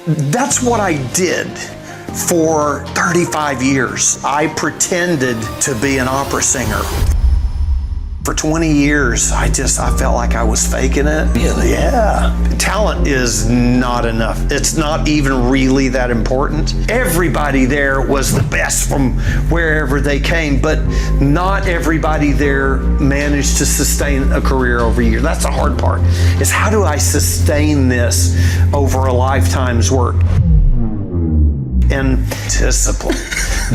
that's what I did for 35 years. I pretended to be an opera singer. For 20 years, I felt like I was faking it. Yeah. Talent is not enough. It's not even really that important. Everybody there was the best from wherever they came, but not everybody there managed to sustain a career over years. That's the hard part, is how do I sustain this over a lifetime's work? And discipline,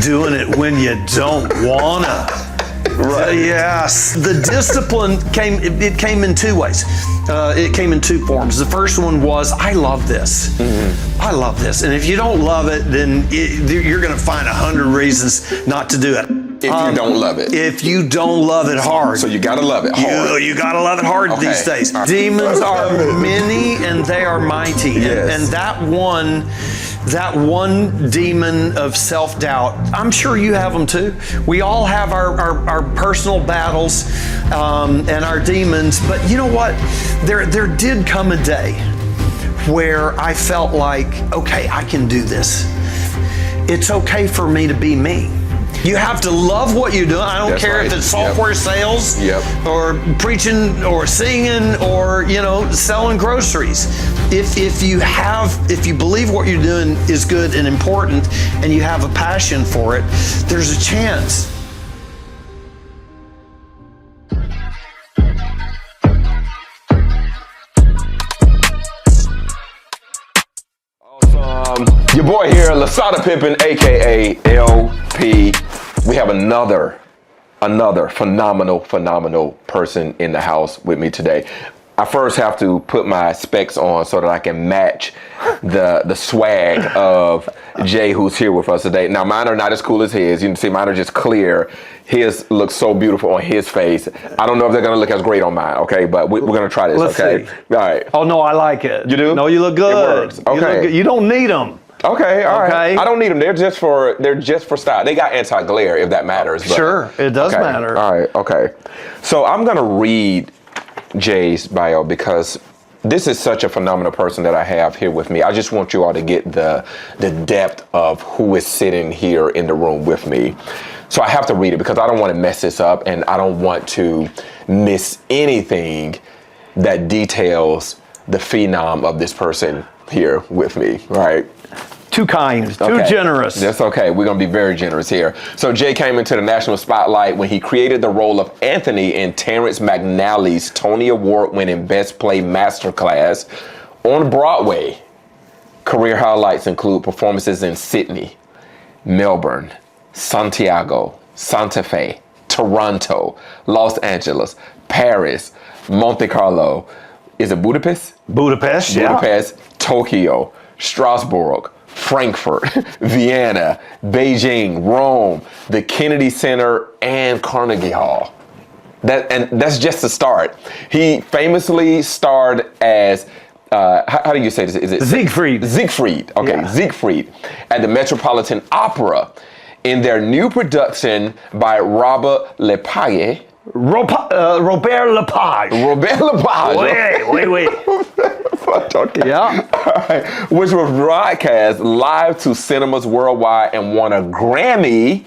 doing it when you don't wanna. Right. Yes. The discipline came in two ways. It came in two forms. The first one was, I love this. Mm-hmm. I love this. And if you don't love it, then you're going to find 100 reasons not to do it. If you don't love it. If you don't love it hard. So you got to love it hard. You got to love it hard these days. Demons are many and they are mighty. Yes. And that one demon of self-doubt, I'm sure you have them too. We all have our personal battles and our demons, but you know what? There did come a day where I felt like, okay, I can do this. It's okay for me to be me. You have to love what you do. I don't care if it's software sales or preaching or singing or, selling groceries. If you believe what you're doing is good and important and you have a passion for it, there's a chance. Awesome. Your boy here, Lasada Pippen, aka LP. We have another phenomenal person in the house with me today. I first have to put my specs on so that I can match the swag of Jay, who's here with us today. Now, mine are not as cool as his. You can see mine are just clear. His looks so beautiful on his face. I don't know if they're going to look as great on mine, okay? But we're going to try this, Let's okay? see. All right. Oh, no, I like it. You do? No, you look good. It works. Okay. You don't need them. Okay, all right. I don't need them. They're just for style. They got anti-glare, if that matters. But, sure, it does matter. All right, okay. So I'm going to read Jay's bio because this is such a phenomenal person that I have here with me. I just want you all to get the depth of who is sitting here in the room with me. So I have to read it because I don't want to mess this up and I don't want to miss anything that details the phenom of this person here with me, right? Too kind, too generous. That's okay. We're going to be very generous here. So Jay came into the national spotlight when he created the role of Anthony in Terrence McNally's Tony Award-winning Best Play Masterclass on Broadway. Career highlights include performances in Sydney, Melbourne, Santiago, Santa Fe, Toronto, Los Angeles, Paris, Monte Carlo. Is it Budapest? Budapest, Tokyo, Strasbourg, Frankfurt, Vienna, Beijing, Rome, the Kennedy Center, and Carnegie Hall. That's just the start. He famously starred as, how do you say this? Is it Siegfried? Siegfried, okay, yeah. Siegfried at the Metropolitan Opera in their new production by Robert Lepage. Robert Lepage. Wait. Okay. Yeah. Right. Which was broadcast live to cinemas worldwide and won a Grammy.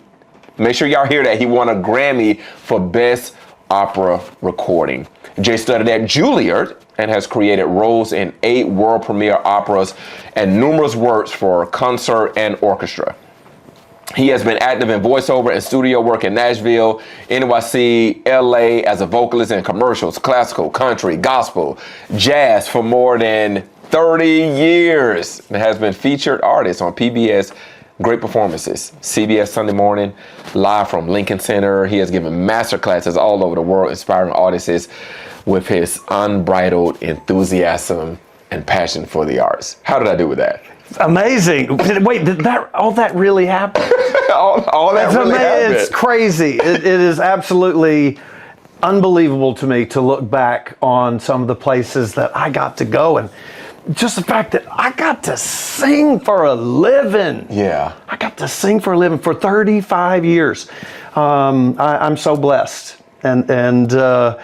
Make sure y'all hear that. He won a Grammy for Best Opera Recording. Jay studied at Juilliard and has created roles in 8 world premiere operas and numerous works for concert and orchestra. He has been active in voiceover and studio work in Nashville, NYC, LA as a vocalist in commercials, classical, country, gospel, jazz for more than 30 years. And has been featured artist on PBS Great Performances, CBS Sunday Morning, live from Lincoln Center. He has given master classes all over the world, inspiring audiences with his unbridled enthusiasm and passion for the arts. How did I do with that? Amazing. Wait, did all that really happen? all that really happened. It's crazy. It is absolutely unbelievable to me to look back on some of the places that I got to go and just the fact that I got to sing for a living. Yeah. I got to sing for a living for 35 years. I'm so blessed. And to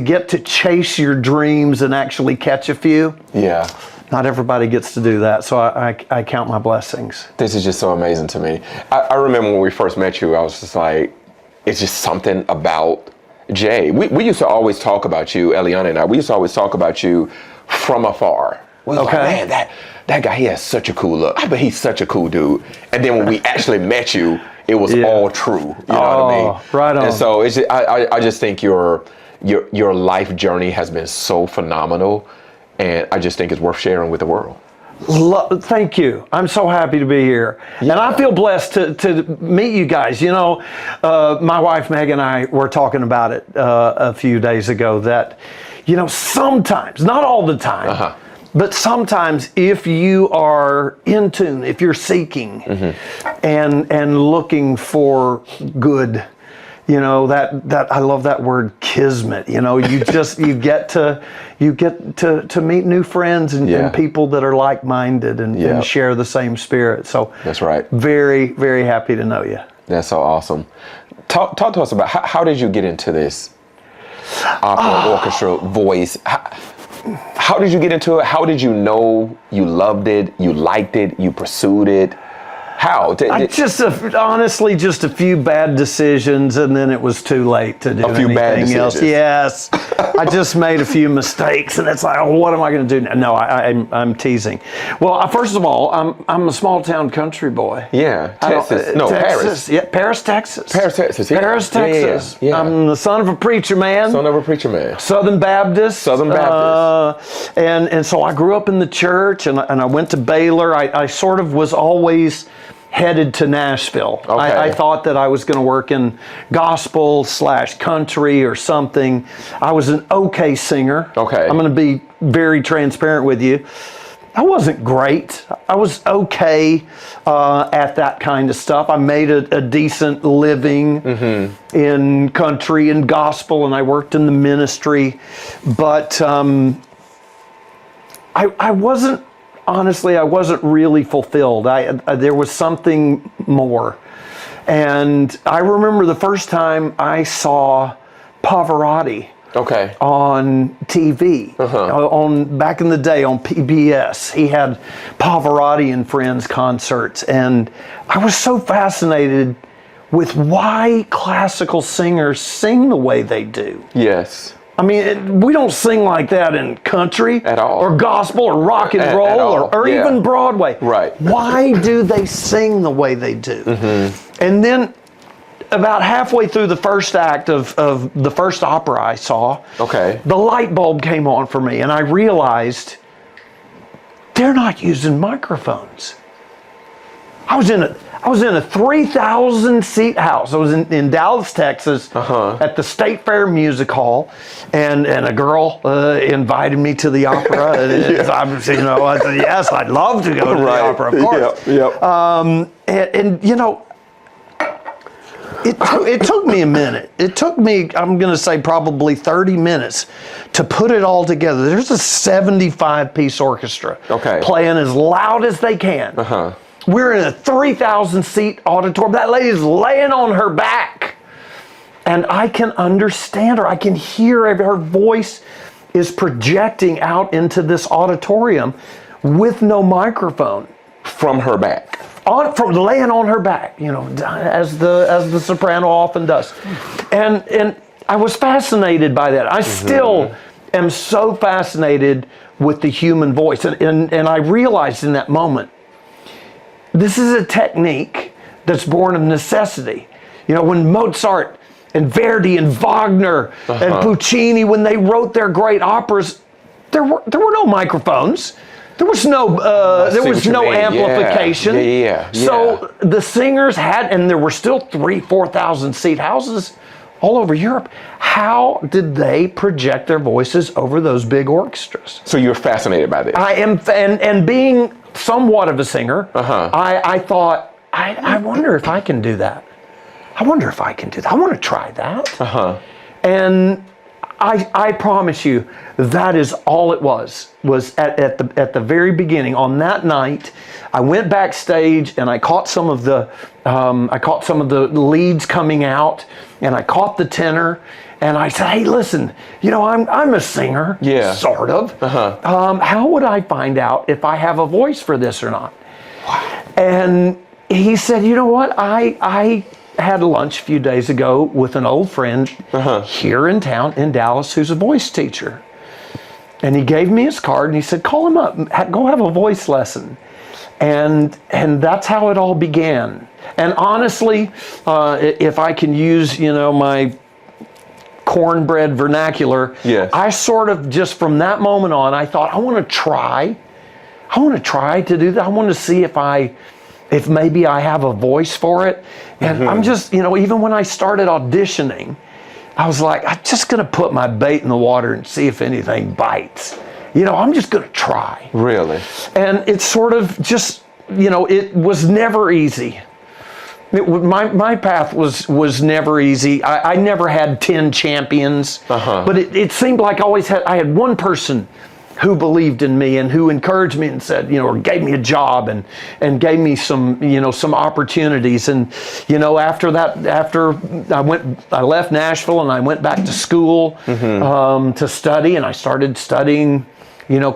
get to chase your dreams and actually catch a few. Yeah. not everybody gets to do that. So I count my blessings. This is just so amazing to me. I remember when we first met you, I was just like, it's just something about Jay. We used to always talk about you, Eliana and I, we used to always talk about you from afar. We was like, man, that guy, he has such a cool look. I bet he's such a cool dude. And then when we actually met you, it was all true. You know what I mean? Right on. And so it's just, I just think your life journey has been so phenomenal, and I just think it's worth sharing with the world. Thank you. I'm so happy to be here. Yeah. And I feel blessed to meet you guys. You know, my wife Meg and I were talking about it a few days ago that, you know, sometimes, not all the time, but sometimes if you are in tune, if you're seeking and looking for good, you know, that I love that word kismet. You know, you just you get to meet new friends and people that are like-minded and share the same spirit. So that's right. Very, very happy to know you. That's so awesome. Talk to us about how did you get into this opera orchestra voice? How did you get into it? How did you know you loved it, you liked it, you pursued it? How? Honestly, just a few bad decisions, and then it was too late to do anything else. Yes, I just made a few mistakes, and it's like, oh, what am I going to do now? No, I'm teasing. Well, first of all, I'm a small town country boy. Yeah, Texas. No, Texas. Paris. Yeah, Paris, Texas. Paris, Texas. Yeah. Paris, Texas. Yeah. I'm the son of a preacher man. Son of a preacher man. Southern Baptist. Southern Baptist. And so I grew up in the church, and I went to Baylor. I sort of was always headed to Nashville. Okay. I thought that I was going to work in gospel/country or something. I was an okay singer. Okay. I'm going to be very transparent with you. I wasn't great. I was okay at that kind of stuff. I made a decent living in country and gospel, and I worked in the ministry. But I wasn't, honestly, I wasn't really fulfilled. There was something more. And I remember the first time I saw Pavarotti on TV, back in the day on PBS. He had Pavarotti and Friends concerts. And I was so fascinated with why classical singers sing the way they do. Yes. I mean, we don't sing like that in country at all, or gospel or rock and roll or even Broadway. Right. Why do they sing the way they do? And then about halfway through the first act of the first opera I saw, the light bulb came on for me, and I realized they're not using microphones. I was in a 3,000 seat house. I was in Dallas, Texas, at the State Fair Music Hall, and a girl invited me to the opera. I said, yes, I'd love to go to the opera, of course. And you know, it took me a minute. It took me, I'm going to say, probably 30 minutes to put it all together. There's a 75-piece orchestra playing as loud as they can. We're in a 3,000 seat auditorium. That lady's laying on her back. And I can understand her. I can hear her voice is projecting out into this auditorium with no microphone. From her back. From laying on her back, you know, as the soprano often does. And I was fascinated by that. I still am so fascinated with the human voice. And I realized in that moment, this is a technique that's born of necessity. You know, when Mozart and Verdi and Wagner and Puccini, when they wrote their great operas, there were no microphones. There was no amplification. So the singers had, and there were still 4,000 seat houses all over Europe. How did they project their voices over those big orchestras? So you're fascinated by this. I am, and being somewhat of a singer, I thought, I wonder if I can do that. I wonder if I can do that. I want to try that. And I promise you, that is all it was at the very beginning. On that night, I went backstage and I caught some of the leads coming out, and I caught the tenor, And I said, hey, listen, I'm a singer, sort of. How would I find out if I have a voice for this or not? Wow. And he said, you know what? I had lunch a few days ago with an old friend here in town in Dallas who's a voice teacher. And he gave me his card and he said, call him up, go have a voice lesson. And that's how it all began. And honestly, if I can use, my cornbread vernacular, I sort of just from that moment on, I thought, I want to try to do that. I want to see if maybe I have a voice for it. And I'm just, even when I started auditioning, I was like, I'm just going to put my bait in the water and see if anything bites. I'm just going to try. Really? And it's sort of just, it was never easy. My path was never easy. I never had 10 champions, but it seemed like I had one person who believed in me and who encouraged me and said, or gave me a job and gave me some opportunities. And, after I left Nashville and I went back to school to study, and I started studying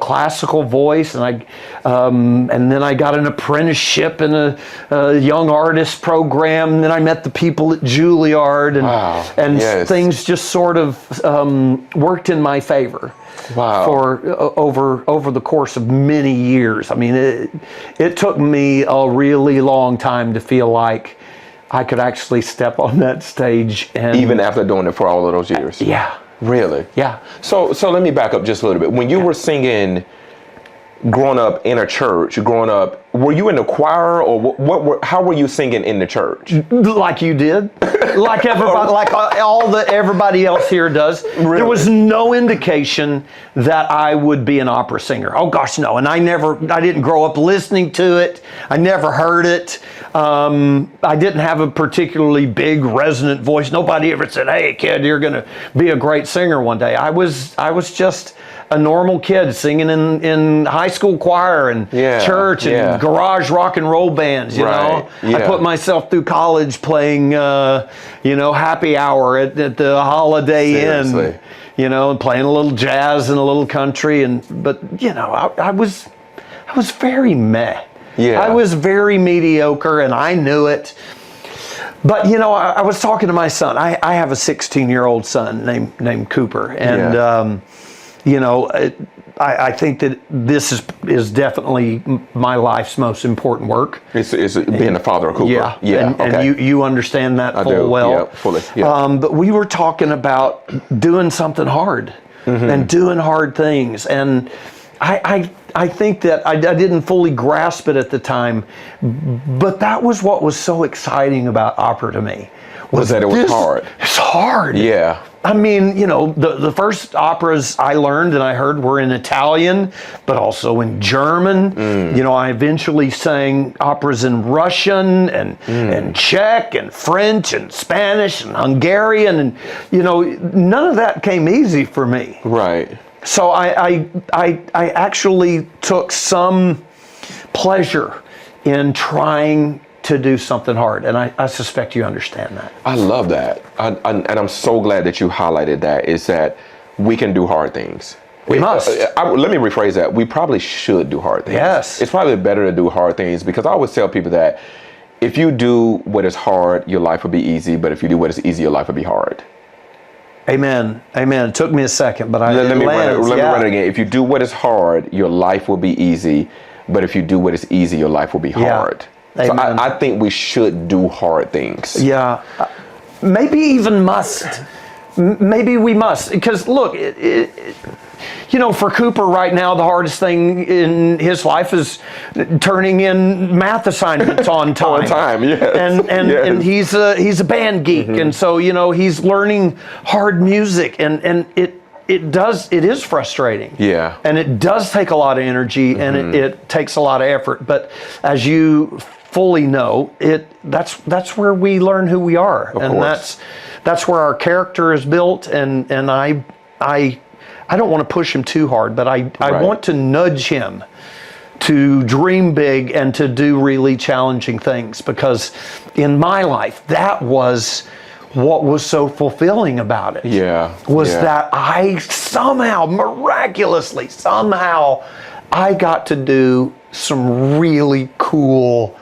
classical voice, and then I got an apprenticeship in a young artist program. And then I met the people at Juilliard, and things just sort of worked in my favor. Wow. For over the course of many years. I mean, it took me a really long time to feel like I could actually step on that stage. And even after doing it for all of those years? Yeah. Really? Yeah. So let me back up just a little bit. When you were singing, growing up in a church, were you in the choir, or how were you singing in the church? Like you did, like everybody, everybody else here does. Really? There was no indication that I would be an opera singer. Oh gosh, no. And I didn't grow up listening to it. I never heard it. I didn't have a particularly big resonant voice. Nobody ever said, "Hey, kid, you're going to be a great singer one day." I was just a normal kid singing in high school choir and church and garage rock and roll bands, you know. I put myself through college playing, happy hour at the Holiday Inn, and playing a little jazz and a little country. But I was very meh. Yeah. I was very mediocre, and I knew it. But, I was talking to my son. I have a 16-year-old son named Cooper, and I think that this is definitely my life's most important work. It's being the father of Cooper. Yeah. And you understand that full well. Yeah, fully. Yeah. But we were talking about doing something hard and doing hard things. And I think that I didn't fully grasp it at the time, but that was what was so exciting about opera to me. Was that it was hard. It's hard. Yeah. I mean, the first operas I learned and I heard were in Italian, but also in German. I eventually sang operas in Russian and Czech and French and Spanish and Hungarian. And, none of that came easy for me. Right. So I actually took some pleasure in trying to do something hard, and I suspect you understand that. I love that, and I'm so glad that you highlighted that, is that we can do hard things. We must. Let me rephrase that. We probably should do hard things. Yes. It's probably better to do hard things, because I always tell people that if you do what is hard, your life will be easy, but if you do what is easy, your life will be hard. Amen. It took me a second, but let me run it again. If you do what is hard, your life will be easy, but if you do what is easy, your life will be hard. So I think we should do hard things. Yeah. Maybe even must. Maybe we must. Because look, for Cooper right now, the hardest thing in his life is turning in math assignments on time. On time, yes. And he's a band geek. And so, he's learning hard music, and it is frustrating. Yeah. And it does take a lot of energy, and it takes a lot of effort. But as you fully know, that's where we learn who we are. Of and course. that's where our character is built, and I don't want to push him too hard, but I want to nudge him to dream big and to do really challenging things, because in my life, that was what was so fulfilling about it was that I somehow, miraculously, I got to do some really cool,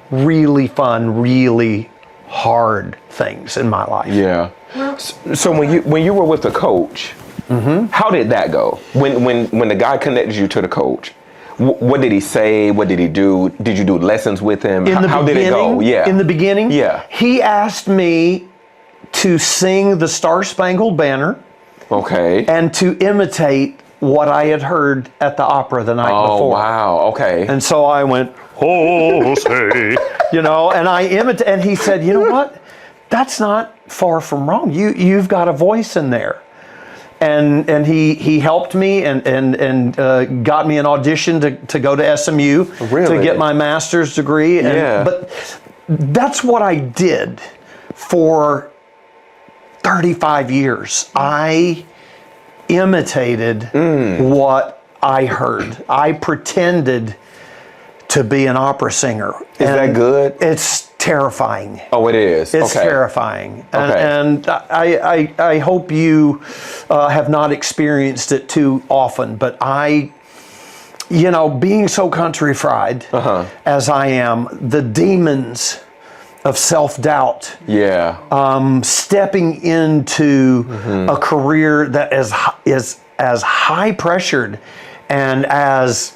really fun, really hard things in my life. Yeah. So when you were with the coach, how did that go? When the guy connected you to the coach, what did he say? What did he do? Did you do lessons with him? How did it go? Yeah. In the beginning, he asked me to sing the Star Spangled Banner. Okay. And to imitate what I had heard at the opera the night before. Oh, wow. Okay. And so I went, oh, say, and I imitated, and he said, you know what? That's not far from wrong. You've got a voice in there. And he helped me and got me an audition to go to SMU to get my master's degree. But that's what I did for 35 years. I imitated what I heard. I pretended to be an opera singer. Is that good? It's terrifying. Oh, it is? It's terrifying. And I hope you have not experienced it too often, but being so country fried as I am, the demons of self-doubt, stepping into a career that is as high pressured and as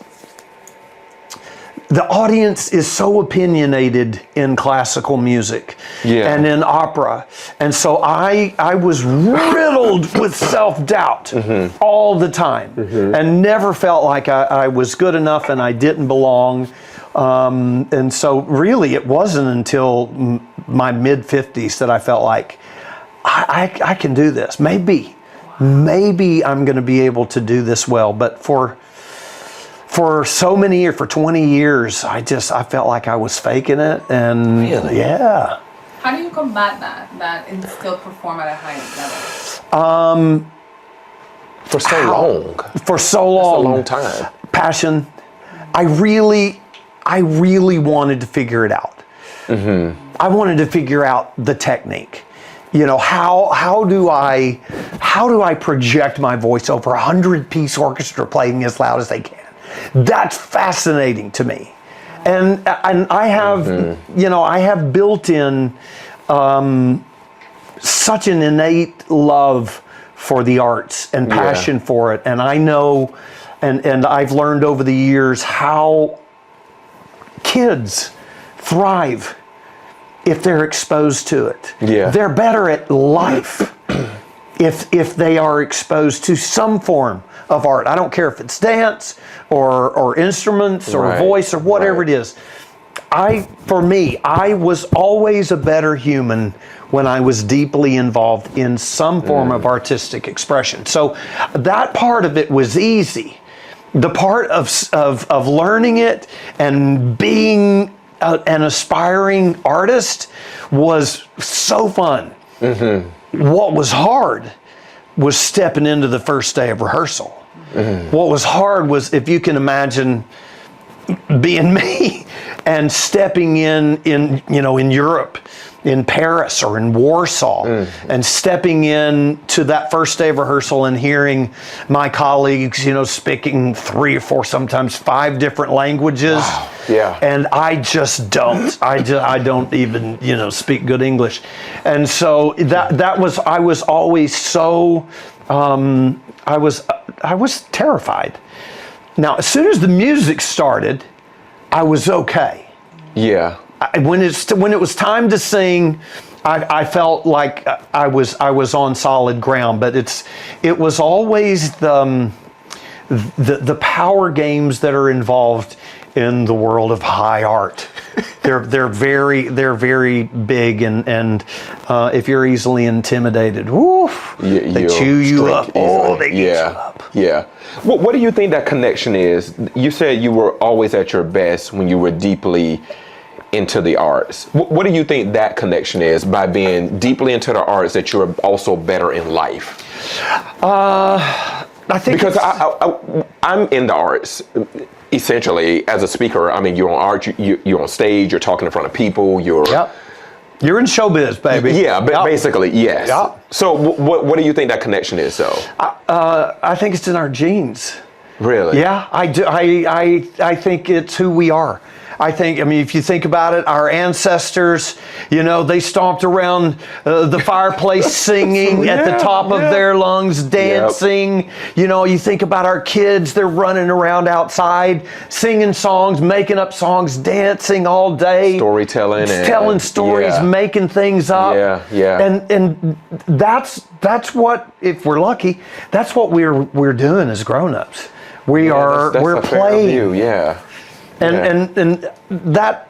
the audience is so opinionated in classical music and in opera. And so I was riddled with self-doubt all the time and never felt like I was good enough and I didn't belong. And so really it wasn't until my mid-50s that I felt like I can do this. Maybe I'm going to be able to do this well. But for so many years, for 20 years, I felt like I was faking it. And really? Yeah. How do you combat that and still perform at a high level? For so long. For so long. That's a long time. Passion. I really wanted to figure it out. I wanted to figure out the technique. How do I project my voice over a 100-piece orchestra playing as loud as they can? That's fascinating to me, and I have I have built in such an innate love for the arts and passion for it, and I know, and I've learned over the years how kids thrive if they're exposed to it. They're better at life if they are exposed to some form of art. I don't care if it's dance or instruments or voice or whatever it is. For me, I was always a better human when I was deeply involved in some form of artistic expression. So that part of it was easy. The part of learning it and being an aspiring artist was so fun. What was hard was stepping into the first day of rehearsal. What was hard was, if you can imagine being me and stepping in Europe, in Paris or in Warsaw, and stepping in to that first day of rehearsal and hearing my colleagues, speaking 3 or 4, sometimes 5 different languages. Wow. Yeah. And I just don't. I don't even, speak good English. And so I was always so, I was terrified. Now, as soon as the music started, I was okay. Yeah. When it was time to sing, I felt like I was on solid ground. But it was always the power games that are involved in the world of high art. They're very big, and if you're easily intimidated, they chew you up. Oh, they eat you up. Yeah. What do you think that connection is? You said you were always at your best when you were deeply into the arts. What do you think that connection is, by being deeply into the arts, that you're also better in life? I think because I'm in the arts. Essentially, as a speaker, I mean, you're on art, you're on stage, you're talking in front of people, you're You're in showbiz, baby. Yeah, Yep. basically, yes. Yep. So what do you think that connection is, though? I think it's in our genes. Really? Yeah, I do. I think it's who we are. I mean, if you think about it, our ancestors, they stomped around the fireplace singing at the top of their lungs, dancing. Yep. You think about our kids, they're running around outside, singing songs, making up songs, dancing all day. Storytelling. Telling stories, making things up. Yeah. And that's what, if we're lucky, that's what we're doing as grown-ups. We're playing. View, yeah. And that,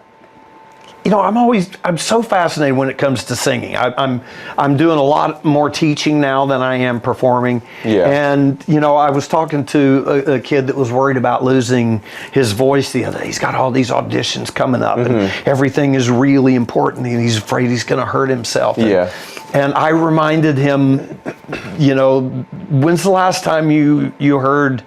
I'm so fascinated when it comes to singing. I'm doing a lot more teaching now than I am performing. Yeah. And I was talking to a kid that was worried about losing his voice the other day. He's got all these auditions coming up, and everything is really important, and he's afraid he's going to hurt himself. And I reminded him, when's the last time you heard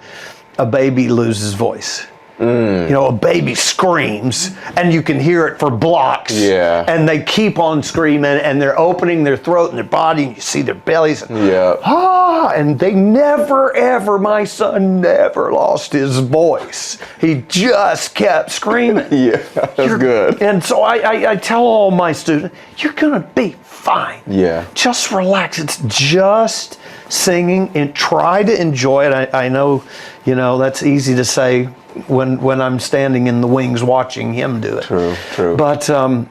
a baby lose his voice? A baby screams and you can hear it for blocks. Yeah. And they keep on screaming and they're opening their throat and their body and you see their bellies. And they never, ever, my son never lost his voice. He just kept screaming. That's good. And so I tell all my students, you're going to be fine. Yeah. Just relax. It's just singing and try to enjoy it. I know, that's easy to say when I'm standing in the wings watching him do it. True. But I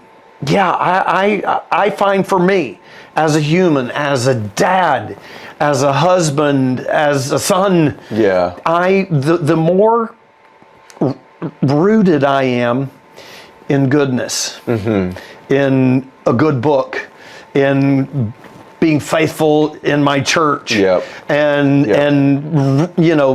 find for me, as a human, as a dad, as a husband, as a son, the more rooted I am in goodness, in a good book, in being faithful in my church, and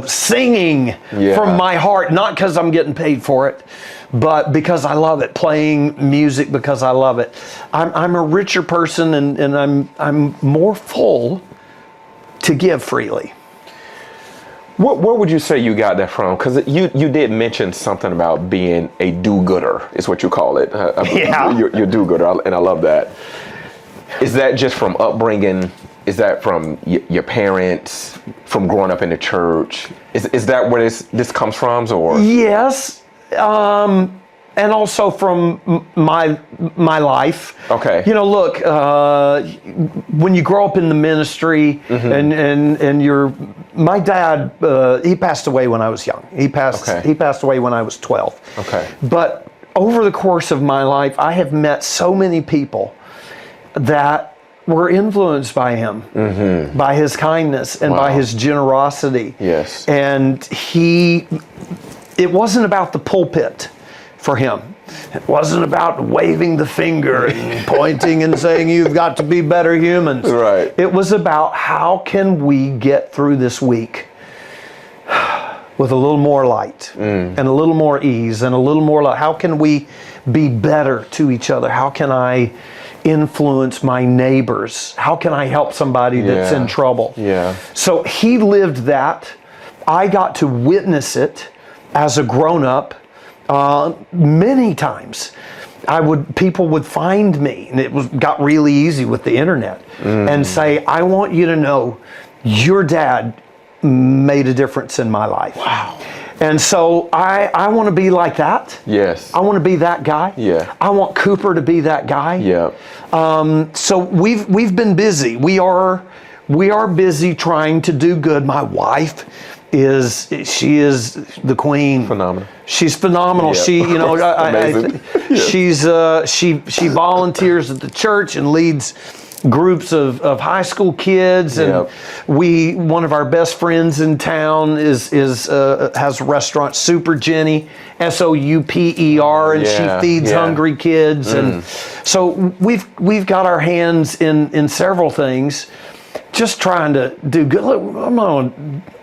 singing from my heart, not because I'm getting paid for it, but because I love it, playing music because I love it. I'm a richer person, and I'm more full to give freely. Where would you say you got that from? Because you did mention something about being a do-gooder, is what you call it. You're do-gooder, and I love that. Is that just from upbringing? Is that from your parents, from growing up in the church? Is that where this comes from, or? Yes, and also from my life. Okay. Look, when you grow up in the ministry, and my dad, he passed away when I was young. He passed away when I was 12. Okay. But over the course of my life, I have met so many people that were influenced by him, by his kindness and by his generosity. Yes. And it wasn't about the pulpit for him. It wasn't about waving the finger and pointing and saying, you've got to be better humans. Right. It was about how can we get through this week with a little more light and a little more ease and a little more love. How can we be better to each other? How can I influence my neighbors? How can I help somebody that's in trouble? Yeah. So he lived that. I got to witness it as a grown-up many times. People would find me, and it got really easy with the internet, and say, I want you to know your dad made a difference in my life. Wow. And so I want to be like that. Yes. I want to be that guy. Yeah. I want Cooper to be that guy. Yeah. So we've been busy. We are busy trying to do good. My wife is the queen. Phenomenal. She's phenomenal. Yeah. She, Amazing. she volunteers at the church and leads groups of high school kids, and one of our best friends in town has a restaurant, Super Jenny, Souper, and she feeds hungry kids, and so we've got our hands in several things, just trying to do good. Look, I'm not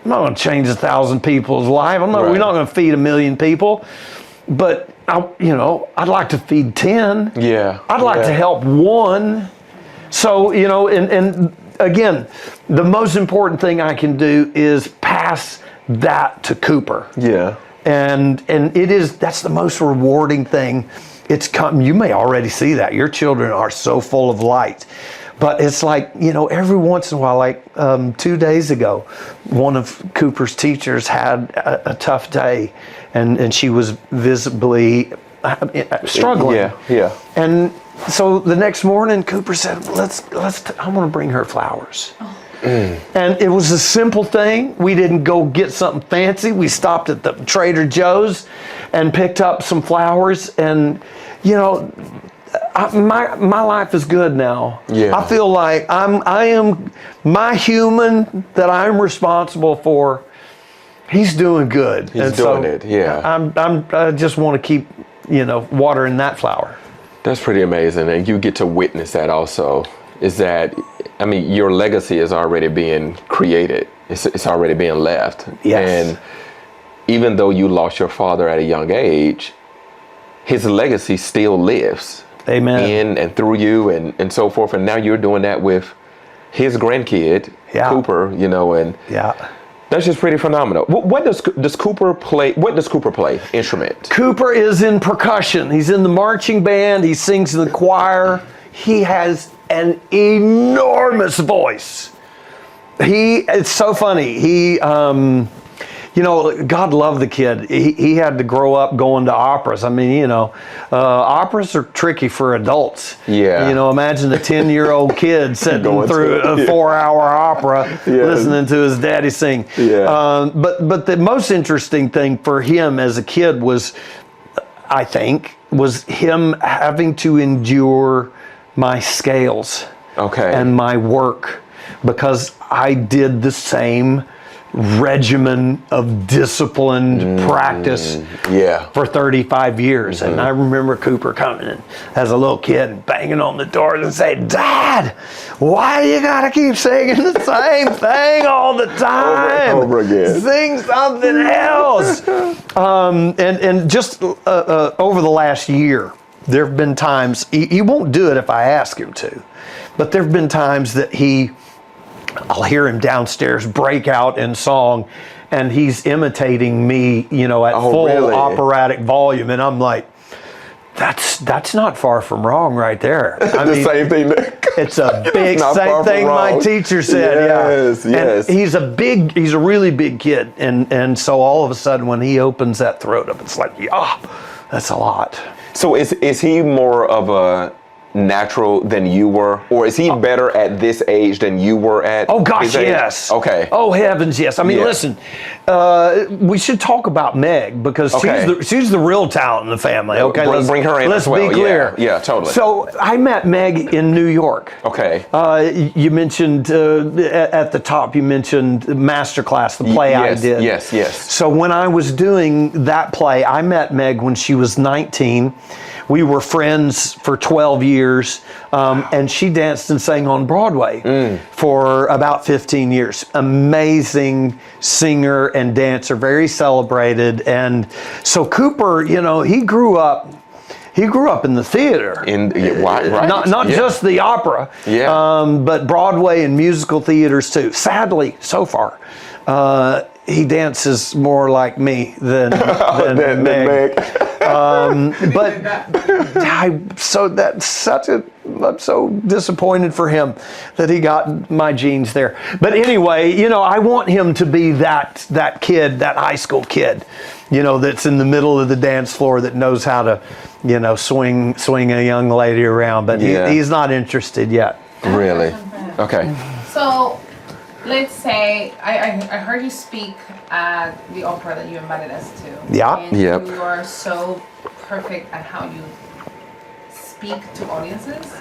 going to change 1,000 people's life. We're not going to feed 1 million people, but I'd like to feed 10. Yeah. I'd like to help one. So, and again, the most important thing I can do is pass that to Cooper. Yeah. And that's the most rewarding thing it's come. You may already see that. Your children are so full of light. But it's like, every once in a while, like 2 days ago, one of Cooper's teachers had a tough day, and she was visibly struggling. Yeah. And so the next morning, Cooper said, I want to bring her flowers. And it was a simple thing. We didn't go get something fancy. We stopped at the Trader Joe's and picked up some flowers. And, my life is good now. Yeah. I feel like I am my human that I'm responsible for. He's doing good. He's doing it. Yeah. I just want to keep, watering that flower. That's pretty amazing, and you get to witness that also. Is that, your legacy is already being created. It's already being left. Yes. And even though you lost your father at a young age, his legacy still lives. Amen. In and through you and so forth. And now you're doing that with his grandkid, Cooper, and that's just pretty phenomenal. What does Cooper play? What does Cooper play? Instrument? Cooper is in percussion. He's in the marching band. He sings in the choir. He has an enormous voice. It's so funny. God loved the kid. He had to grow up going to operas. Operas are tricky for adults. Yeah. Imagine a 10-year-old kid sitting through a 4-hour opera, listening to his daddy sing. Yeah. But the most interesting thing for him as a kid was him having to endure my scales. Okay. And my work, because I did the same regimen of disciplined practice for 35 years. And I remember Cooper coming in as a little kid and banging on the doors and saying, "Dad, why you gotta keep singing the same thing all the time? Over again. Sing something else." And just over the last year, there have been times, he won't do it if I ask him to, but there have been times that I'll hear him downstairs break out in song, and he's imitating me, at full operatic volume, and I'm like, that's not far from wrong right there. Same thing. It's a big same thing my teacher said. Yes. And he's a really big kid, and so all of a sudden when he opens that throat up, it's like, that's a lot. So is he more of a natural than you were, or is he better at this age than you were at? Oh gosh, his age? yes. Okay. Oh heavens, yes. Listen, we should talk about Meg, because she's the real talent in the family. Okay, bring her in. Let's as well. be clear. Yeah, totally. So I met Meg in New York. Okay. You mentioned at the top. You mentioned Masterclass, the play I did. Yes. So when I was doing that play, I met Meg when she was 19. We were friends for 12 years, and she danced and sang on Broadway for about 15 years. Amazing singer and dancer, very celebrated. And so Cooper, he grew up in the theater. Right. Not just the opera, but Broadway and musical theaters too. Sadly, so far, he dances more like me than Meg. But I'm so disappointed for him that he got my genes there. But anyway, I want him to be that kid, that high school kid, that's in the middle of the dance floor, that knows how to, swing a young lady around. But he's not interested yet. Really? Okay. So, let's say I heard you speak at the opera that you invited us to. Yeah. And Yep. you are so perfect at how you speak to audiences.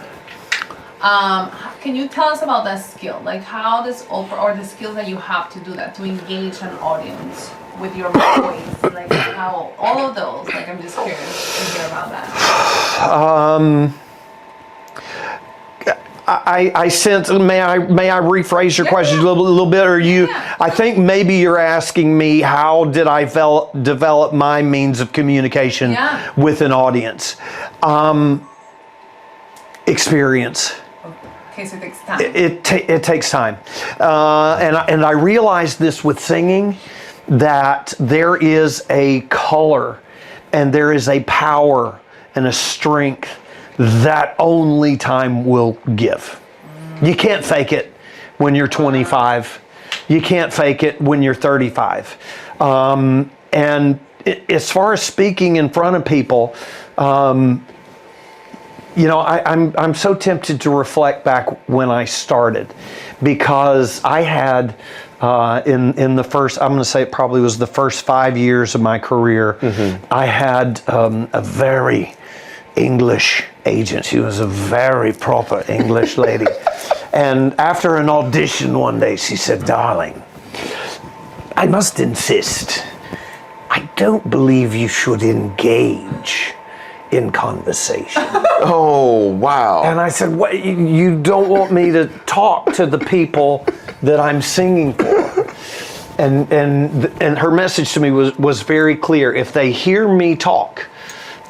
Can you tell us about that skill? Like, how does opera, or the skills that you have to do that, to engage an audience with your voice? Like, how, all of those, like, I'm just curious to hear about that. I sense. May I rephrase your question a little bit? Or I think maybe you're asking me, how did I develop my means of communication with an audience? Experience. Okay, so it takes time. It takes time, and I realized this with singing, that there is a color, and there is a power, and a strength that only time will give. You can't fake it when you're 25. You can't fake it when you're 35. And as far as speaking in front of people, I'm so tempted to reflect back when I started, because I had in the first, I'm going to say it probably was the first 5 years of my career, I had a very English agent. She was a very proper English lady. And after an audition one day, she said, "Darling, I must insist, I don't believe you should engage in conversation." Oh, wow. And I said, "What? You don't want me to talk to the people that I'm singing for?" And her message to me was very clear. If they hear me talk,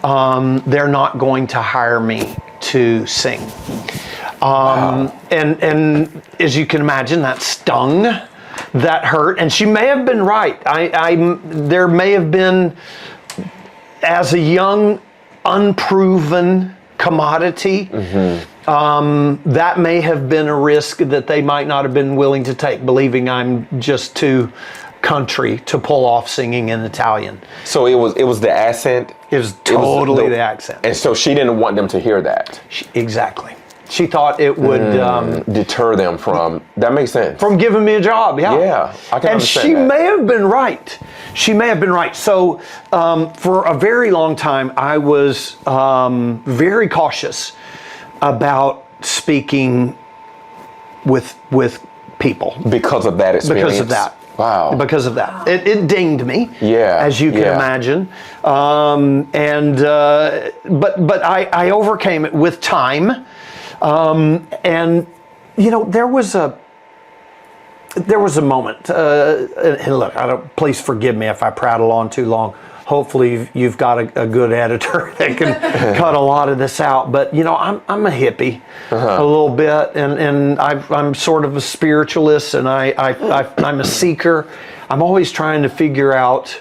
they're not going to hire me to sing. Wow. And as you can imagine, that stung, that hurt, and she may have been right. There may have been, as a young, unproven commodity, that may have been a risk that they might not have been willing to take, believing I'm just too country to pull off singing in Italian. So it was the accent? It was totally the accent. And so she didn't want them to hear that? Exactly. She thought it would deter them from, that makes sense. From giving me a job, yeah. Yeah, I can understand she that. may have been right. She may have been right. So for a very long time, I was very cautious about speaking with people. Because of that experience? Because of that. Wow. Because of that. It dinged me, yeah, as you can imagine. But I overcame it with time. And there was a moment, and look, please forgive me if I prattle on too long. Hopefully you've got a good editor that can cut a lot of this out. But I'm a hippie a little bit, and I'm sort of a spiritualist, and I'm a seeker. I'm always trying to figure out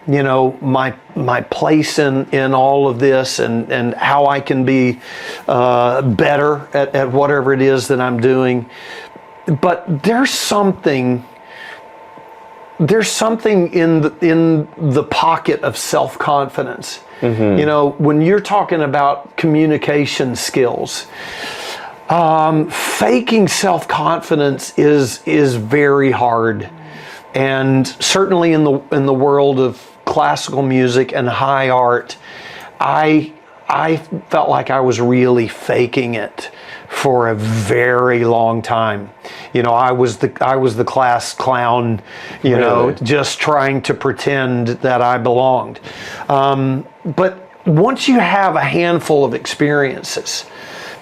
my place in all of this, and how I can be better at whatever it is that I'm doing. But there's something in the pocket of self-confidence. When you're talking about communication skills, faking self-confidence is very hard. And certainly in the world of classical music and high art, I felt like I was really faking it for a very long time. I was the class clown, Really? just trying to pretend that I belonged. But once you have a handful of experiences,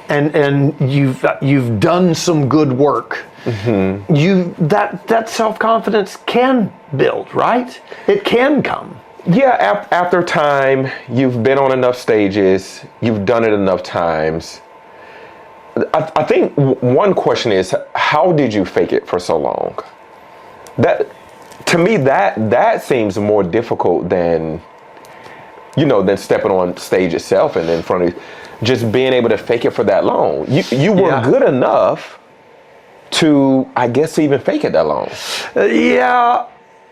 and you've done some good work, that self-confidence can build, right? It can come. Yeah, after time, you've been on enough stages, you've done it enough times. I think one question is, how did you fake it for so long? That, to me, that seems more difficult than stepping on stage itself and in front of you. Just being able to fake it for that long. You were good enough to, I guess, even fake it that long.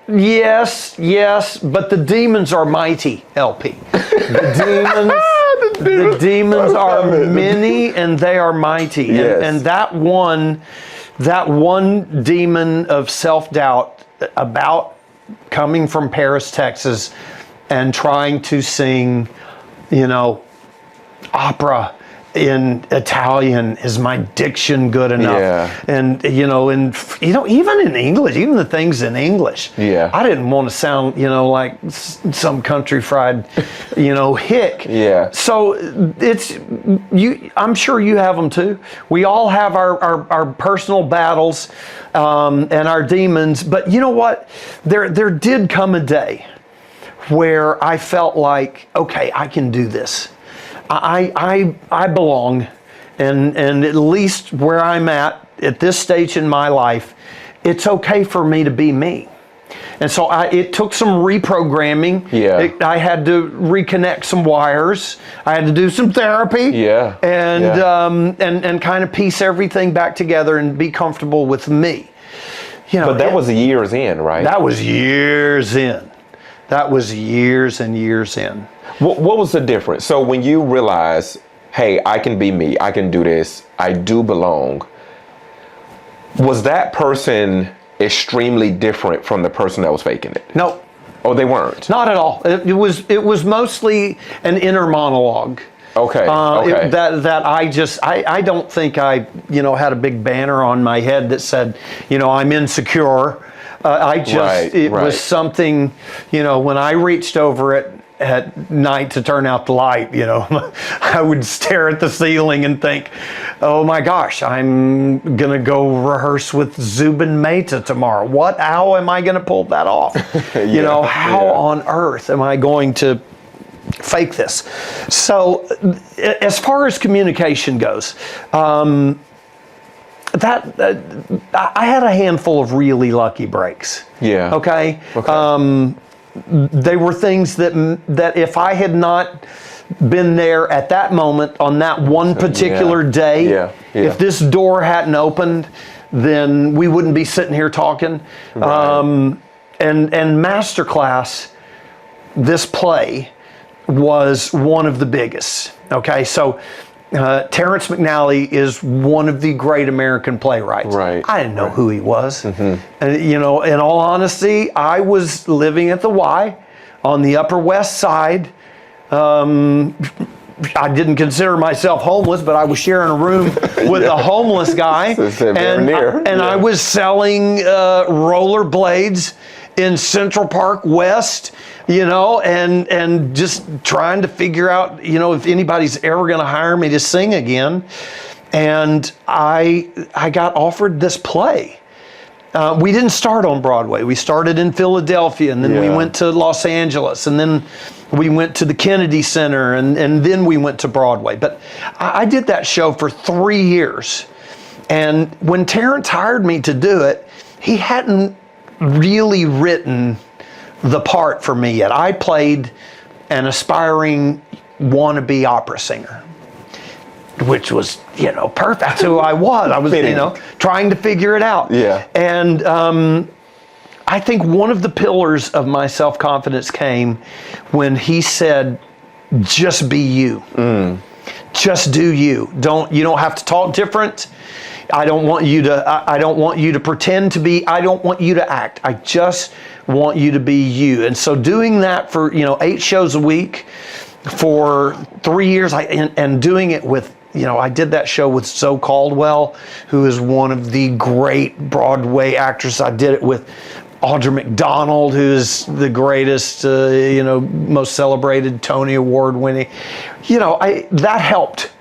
Yes, but the demons are mighty, LP. The demons are many, and they are mighty. Yes. And that one demon of self-doubt about coming from Paris, Texas, and trying to sing, opera in Italian, is my diction good enough? Yeah. And even in English, even the things in English, I didn't want to sound like some country fried hick. Yeah. So it's I'm sure you have them too. We all have our personal battles and our demons. But you know what? There did come a day where I felt like, okay, I can do this. I belong, and at least where I'm at this stage in my life, it's okay for me to be me. And so it took some reprogramming. Yeah. I had to reconnect some wires. I had to do some therapy. Yeah. And kind of piece everything back together and be comfortable with me. You know, But that was years in, right? That was years in. That was years and years in. What was the difference? So when you realize, hey, I can be me, I can do this, I do belong, was that person extremely different from the person that was faking it? No. Oh, they weren't? Not at all. It was mostly an inner monologue. Okay. I don't think I had a big banner on my head that said, I'm insecure. It was something, when I reached over it at night to turn out the light, I would stare at the ceiling and think, oh my gosh, I'm going to go rehearse with Zubin Mehta tomorrow. How am I going to pull that off? How on earth am I going to fake this? So as far as communication goes, I had a handful of really lucky breaks. Yeah. Okay. They were things that if I had not been there at that moment on that one particular day, if this door hadn't opened, then we wouldn't be sitting here talking. Right. And Masterclass, this play was one of the biggest. Okay, so Terrence McNally is one of the great American playwrights. Right. I didn't know who he was. Mm-hmm. And, in all honesty, I was living at the Y on the Upper West Side. I didn't consider myself homeless, but I was sharing a room with a homeless guy. I was selling rollerblades in Central Park West, and just trying to figure out, if anybody's ever going to hire me to sing again. And I got offered this play. We didn't start on Broadway. We started in Philadelphia, and then we went to Los Angeles, and then we went to the Kennedy Center, and then we went to Broadway. But I did that show for 3 years. And when Terrence hired me to do it, he hadn't really written the part for me yet. I played an aspiring wannabe opera singer, which was, perfect. That's who I was. I was, trying to figure it out. Yeah. And I think one of the pillars of my self-confidence came when he said, just be you. Just do you. You don't have to talk different. I don't want you to pretend to be, I don't want you to act. I just want you to be you. And so doing that for, 8 shows a week for 3 years, and doing it with, I did that show with Zoe Caldwell, who is one of the great Broadway actresses. I did it with Audra McDonald, who is the greatest, most celebrated Tony Award winning. That helped.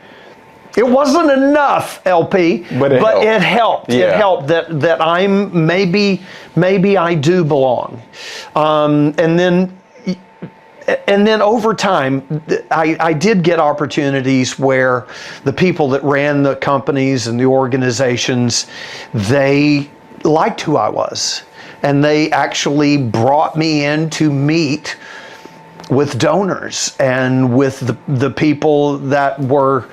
It wasn't enough, LP, but it helped. Yeah. It helped that I'm maybe I do belong, and then over time, I did get opportunities where the people that ran the companies and the organizations, they liked who I was, and they actually brought me in to meet with donors and with the people that were,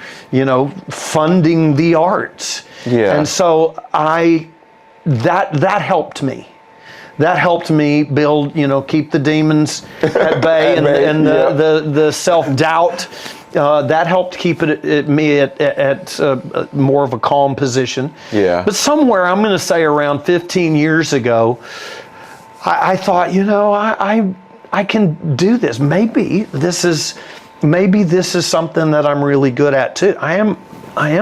funding the arts. Yeah. And so that helped me. That helped me build, keep the demons at bay and the self-doubt. That helped keep me at more of a calm position. Yeah. But somewhere, I'm going to say around 15 years ago, I thought, I can do this. Maybe this is something that I'm really good at too. I am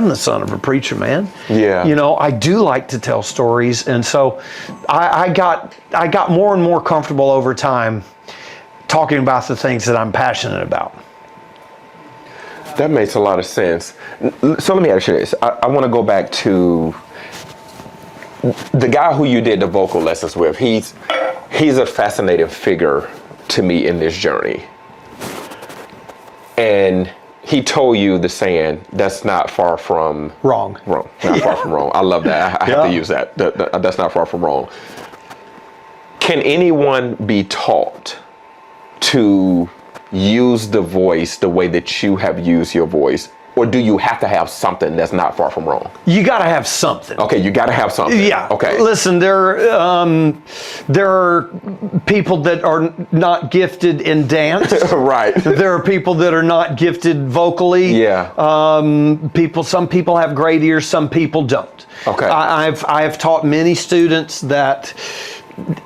the son of a preacher, man. Yeah. I do like to tell stories, and so I got more and more comfortable over time talking about the things that I'm passionate about. That makes a lot of sense. So let me ask you this. I want to go back to the guy who you did the vocal lessons with. He's a fascinating figure to me in this journey. And he told you the saying, that's not far from wrong. Not far from wrong. I love that. I have to use that. That's not far from wrong. Can anyone be taught to use the voice the way that you have used your voice? Or do you have to have something that's not far from wrong? You got to have something. Okay, you got to have something. Yeah. Okay. Listen, there are people that are not gifted in dance. Right. There are people that are not gifted vocally. Yeah. Some people have great ears, some people don't. Okay. I've taught many students that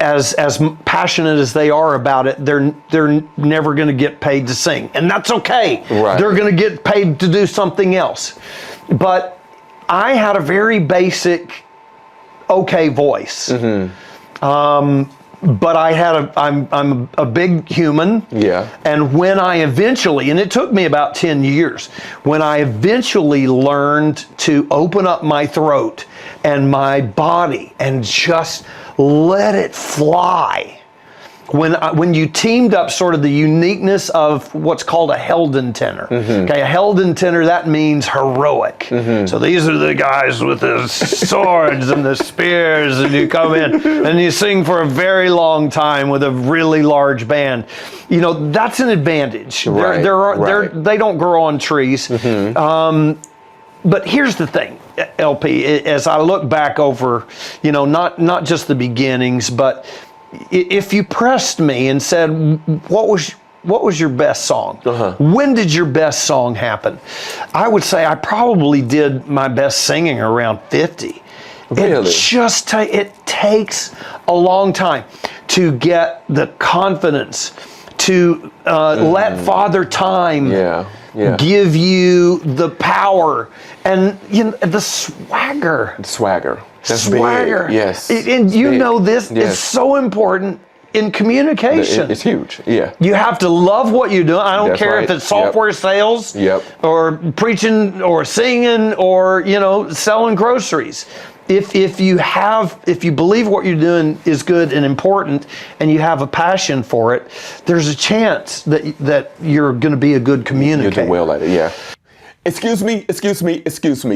as passionate as they are about it, they're never going to get paid to sing, and that's okay. Right. They're going to get paid to do something else. But I had a very basic, okay voice. But I'm a big human. Yeah. And when I eventually, and it took me about 10 years, when I eventually learned to open up my throat and my body and just let it fly. When you teamed up sort of the uniqueness of what's called a Helden tenor. Okay, a Helden tenor, that means heroic. So these are the guys with the swords and the spears, and you come in and you sing for a very long time with a really large band. You know, that's an advantage. Right, They don't grow on trees. But here's the thing, LP, as I look back over, you know, not just the beginnings, but if you pressed me and said, what was your best song? When did your best song happen? I would say I probably did my best singing around 50. Really? It takes a long time to get the confidence to let Father Time give you the power and the swagger. That's swagger. Big. Yes. And you big. know this is so important in communication. It's huge. Yeah. You have to love what you do. I don't care right. if it's software sales or preaching or singing or, you know, selling groceries. If you believe what you're doing is good and important and you have a passion for it, there's a chance that you're going to be a good communicator. You do well at it, yeah. Excuse me.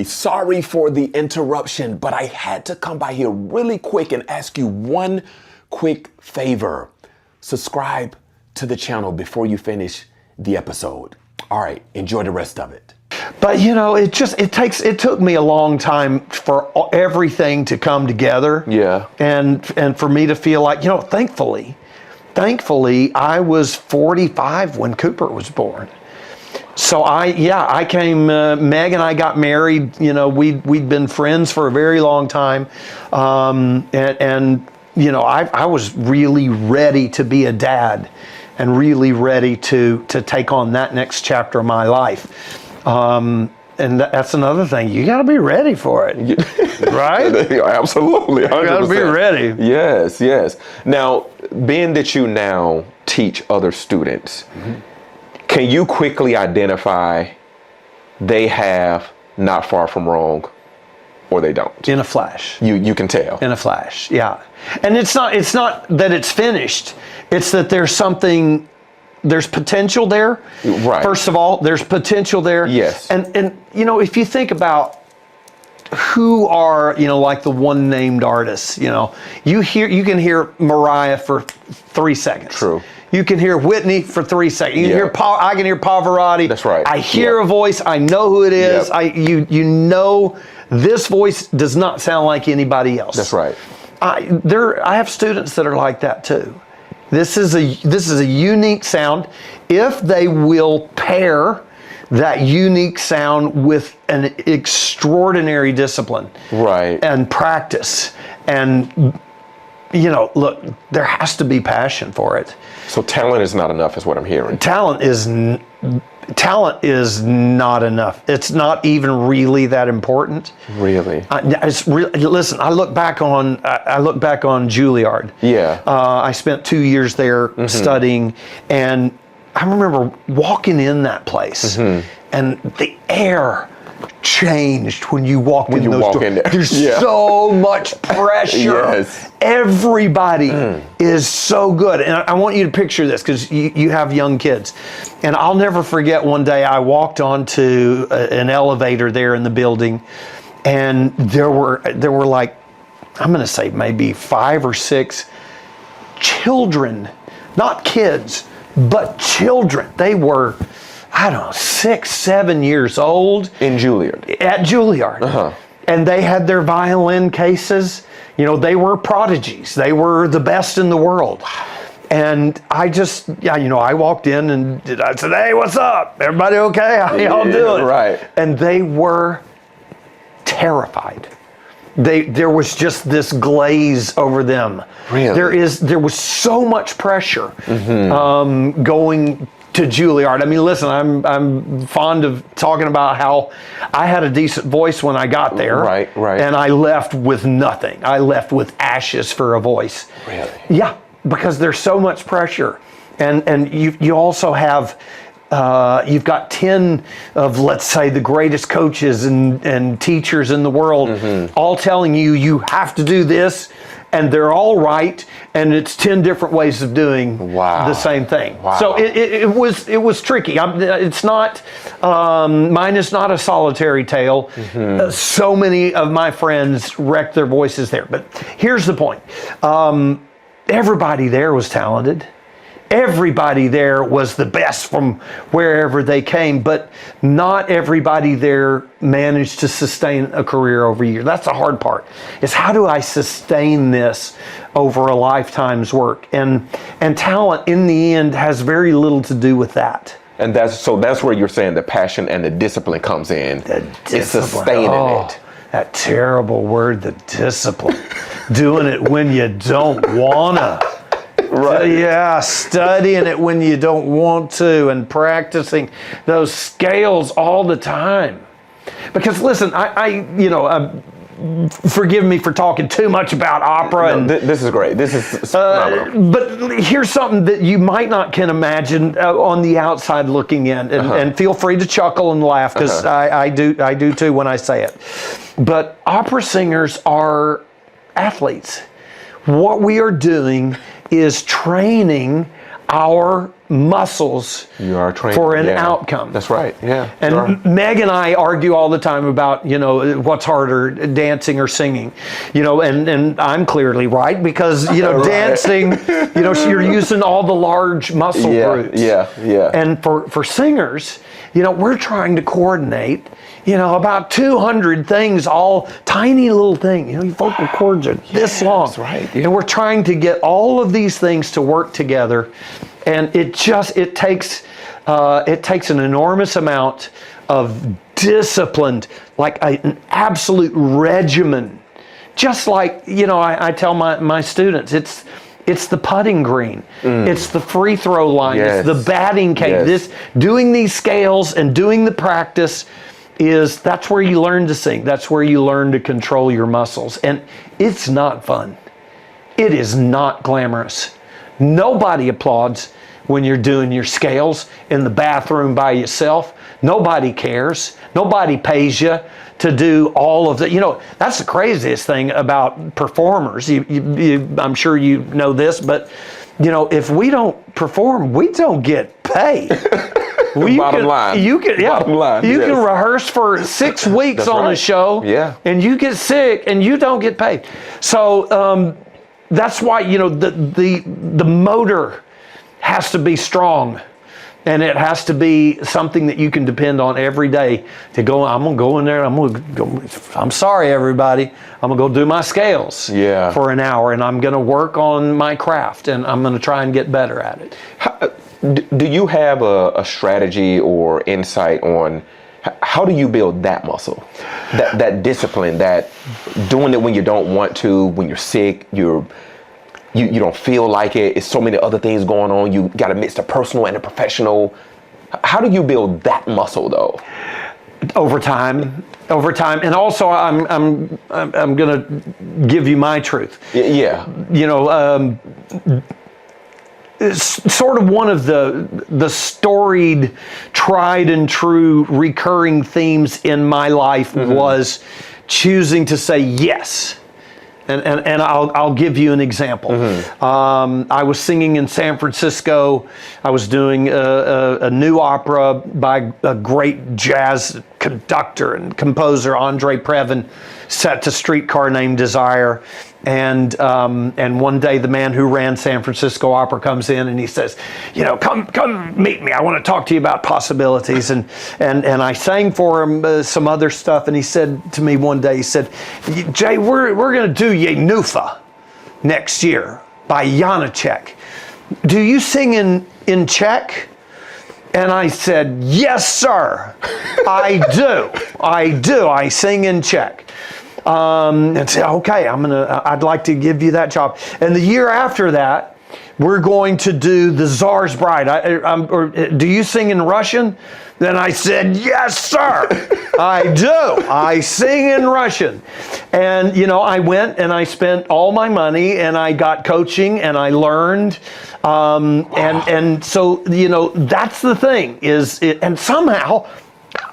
Sorry for the interruption, but I had to come by here really quick and ask you one quick favor. Subscribe to the channel before you finish the episode. All right, enjoy the rest of it. But you know, it took me a long time for everything to come together. Yeah. And for me to feel like, you know, thankfully, I was 45 when Cooper was born. So I came, Meg and I got married, you know, we'd been friends for a very long time. And you know, I was really ready to be a dad and really ready to take on that next chapter of my life. And that's another thing. You got to be ready for it, right? Absolutely, 100%. You got to be ready. Yes. Now, being that you now teach other students, can you quickly identify they have not far from wrong or they don't? In a flash. You can tell. In a flash, yeah. And it's not that it's finished. It's that there's potential there. Right. First of all, there's potential there. Yes. And you know, if you think about who are, you know, like the one named artists, you know, you can hear Mariah for 3 seconds. True. You can hear Whitney for 3 seconds. You can hear I can hear Pavarotti. That's right. I hear a voice. I know who it is. You know, this voice does not sound like anybody else. That's right. I have students that are like that too. This is a unique sound. If they will pair that unique sound with an extraordinary discipline, right, and practice, and you know, look, there has to be passion for it. So talent is not enough, is what I'm hearing. Talent is not enough. It's not even really that important. Really? Listen, I look back on Juilliard. Yeah. I spent 2 years there studying, and I remember walking in that place, and the air changed when you walked in those doors. There's so much pressure. Yes. Everybody is so good. And I want you to picture this because you have young kids. And I'll never forget one day I walked onto an elevator there in the building, and there were like, I'm going to say maybe 5 or 6 children, not kids, but children. They were, I don't know, 6, 7 years old. In Juilliard. At Juilliard. And they had their violin cases. You know, they were prodigies. They were the best in the world. And I just, I walked in and I said, hey, what's up? Everybody okay? How y'all doing? Right. And they were terrified. There was just this glaze over them. Really? There was so much pressure going to Juilliard. I mean, listen, I'm fond of talking about how I had a decent voice when I got there. Right. And I left with nothing. I left with ashes for a voice. Really? Yeah, because there's so much pressure. And you also have, you've got 10 of, let's say, the greatest coaches and teachers in the world all telling you have to do this, and they're all right, and it's 10 different ways of doing the same thing. Wow. So it was tricky. It's not, mine is not a solitary tale. So many of my friends wrecked their voices there. But here's the point. Everybody there was talented. Everybody there was the best from wherever they came, but not everybody there managed to sustain a career over a year. That's the hard part, is how do I sustain this over a lifetime's work? And talent in the end has very little to do with that. And that's where you're saying the passion and the discipline comes in. It's sustaining it. That terrible word, the discipline. Doing it when you don't wanna. Right. Yeah, studying it when you don't want to and practicing those scales all the time. Because listen, forgive me for talking too much about opera. No, this is great. This is phenomenal. But here's something that you might not can imagine on the outside looking in, and feel free to chuckle and laugh, because I do too when I say it. But opera singers are athletes. What we are doing is training our muscles for an outcome. That's right. Yeah. And Meg and I argue all the time about, what's harder, dancing or singing. And I'm clearly right, because, dancing, you're using all the large muscle groups. Yeah. And for singers, we're trying to coordinate, about 200 things, all tiny little things. Your vocal cords are this long. That's right. Yeah. And we're trying to get all of these things to work together. And it takes an enormous amount of disciplined, like an absolute regimen. Just like, I tell my students, it's the putting green. It's the free throw line. Yes. It's the batting cage. Yes. Doing these scales and doing the practice that's where you learn to sing. That's where you learn to control your muscles. And it's not fun. It is not glamorous. Nobody applauds when you're doing your scales in the bathroom by yourself. Nobody cares. Nobody pays you to do all of the, that's the craziest thing about performers. I'm sure you know this, but if we don't perform, we don't get paid. Bottom line. You can rehearse for 6 weeks on a show, and you get sick and you don't get paid. So that's why the motor has to be strong, and it has to be something that you can depend on every day to go. I'm gonna go in there. I'm sorry, everybody. I'm gonna go do my scales for an hour, and I'm gonna work on my craft, and I'm gonna try and get better at it. Do you have a strategy or insight on how do you build that muscle, that discipline, that doing it when you don't want to, when you're sick, you don't feel like it? It's so many other things going on. You got to mix the personal and the professional. How do you build that muscle, though? Over time, and also I'm gonna give you my truth. Yeah. It's sort of one of the storied, tried and true recurring themes in my life was choosing to say yes. And I'll give you an example. I was singing in San Francisco. I was doing a new opera by a great jazz conductor and composer, Andre Previn, set to Streetcar Named Desire. And one day the man who ran San Francisco Opera comes in and he says, come meet me. I want to talk to you about possibilities. And I sang for him some other stuff. And he said to me one day, he said, Jay, we're going to do Yenufa next year by Janacek. Do you sing in Czech? And I said, yes, sir, I do. I sing in Czech. And say, okay, I'd like to give you that job. And the year after that, we're going to do The Tsar's Bride. Do you sing in Russian? Then I said, yes, sir, I do. I sing in Russian. And, I went and I spent all my money and I got coaching and I learned. And so, that's the thing and somehow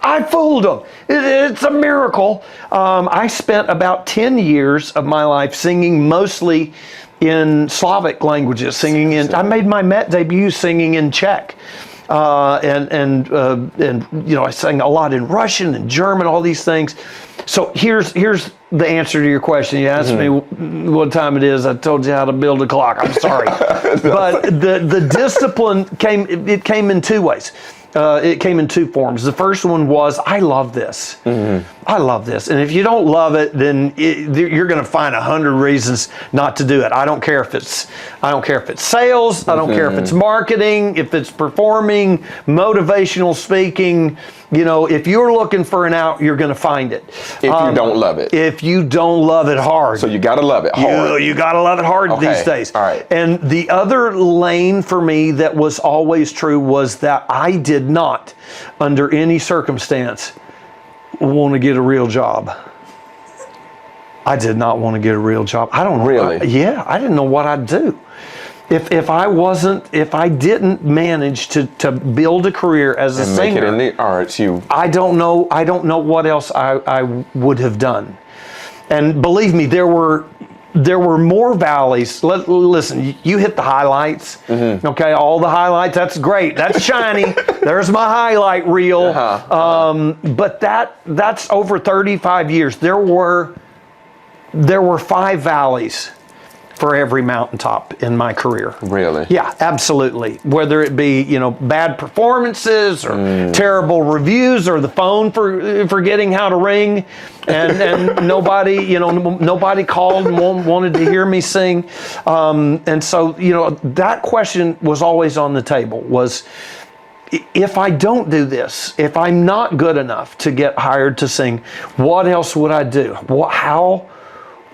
I fooled them. It's a miracle. I spent about 10 years of my life singing mostly in Slavic languages, I made my Met debut singing in Czech. And I sang a lot in Russian and German, all these things. So here's the answer to your question. You asked me what time it is. I told you how to build a clock. I'm sorry. But the discipline came in two ways. It came in two forms. The first one was, I love this. I love this. And if you don't love it, then you're going to find 100 reasons not to do it. I don't care if it's sales. I don't care if it's marketing, if it's performing, motivational speaking. If you're looking for an out, you're going to find it. If you don't love it. If you don't love it hard. So you got to love it hard. You got to love it hard these days. All right. And the other lane for me that was always true was that I did not, under any circumstance, want to get a real job. I did not want to get a real job. I don't really. I didn't know what I'd do. If I didn't manage to build a career as a singer, make it in the arts, I don't know what else I would have done. And believe me, there were more valleys. Listen, you hit the highlights. Okay, all the highlights. That's great. That's shiny. There's my highlight reel. But that's over 35 years. There were 5 valleys for every mountaintop in my career. Really? Yeah, absolutely. Whether it be, bad performances or terrible reviews or the phone forgetting how to ring and nobody, nobody called and wanted to hear me sing. And so, that question was always on the table was, if I don't do this, if I'm not good enough to get hired to sing, what else would I do? How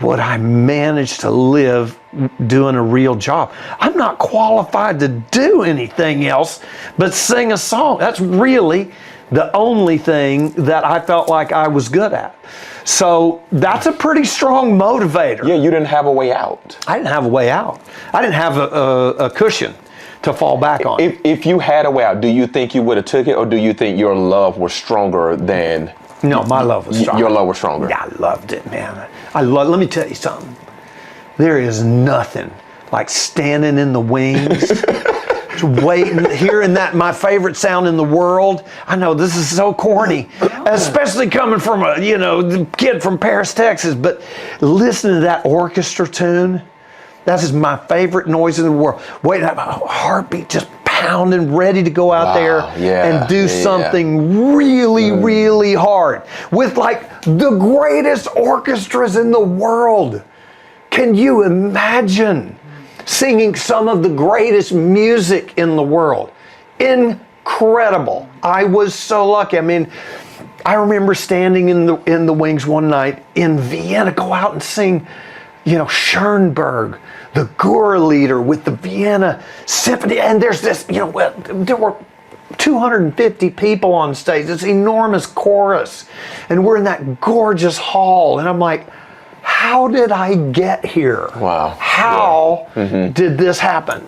would I manage to live doing a real job? I'm not qualified to do anything else but sing a song. That's really the only thing that I felt like I was good at. So that's a pretty strong motivator. Yeah, you didn't have a way out. I didn't have a way out. I didn't have a cushion to fall back on. If you had a way out, do you think you would have took it, or do you think your love was stronger than... No, my love was stronger. Your love was stronger. Yeah, I loved it, man. Let me tell you something. There is nothing like standing in the wings, waiting, hearing that my favorite sound in the world. I know this is so corny, especially coming from the kid from Paris, Texas, but listening to that orchestra tune, that is my favorite noise in the world. Waiting, my heartbeat just pounding, ready to go out there and do something really, really hard with like the greatest orchestras in the world. Can you imagine singing some of the greatest music in the world? Incredible. I was so lucky. I mean, I remember standing in the wings one night in Vienna, go out and sing, Schoenberg, the Gura leader with the Vienna Symphony. And there's this, there were 250 people on stage, this enormous chorus. And we're in that gorgeous hall. And I'm like, how did I get here? Wow. How did this happen?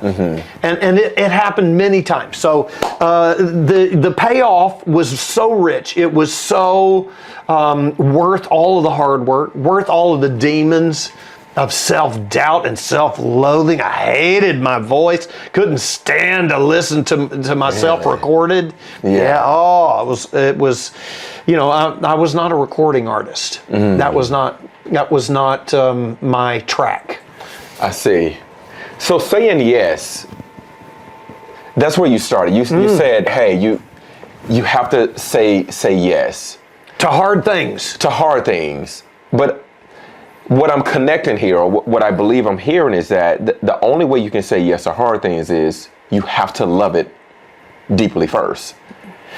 And it happened many times. So the payoff was so rich. It was so worth all of the hard work, worth all of the demons of self-doubt and self-loathing. I hated my voice. Couldn't stand to listen to myself recorded. Yeah. Oh, it was, I was not a recording artist. That was not my track. I see. So saying yes, that's where you started. You said, hey, you have to say yes. To hard things. To hard things. But what I'm connecting here, or what I believe I'm hearing, is that the only way you can say yes to hard things is you have to love it deeply first.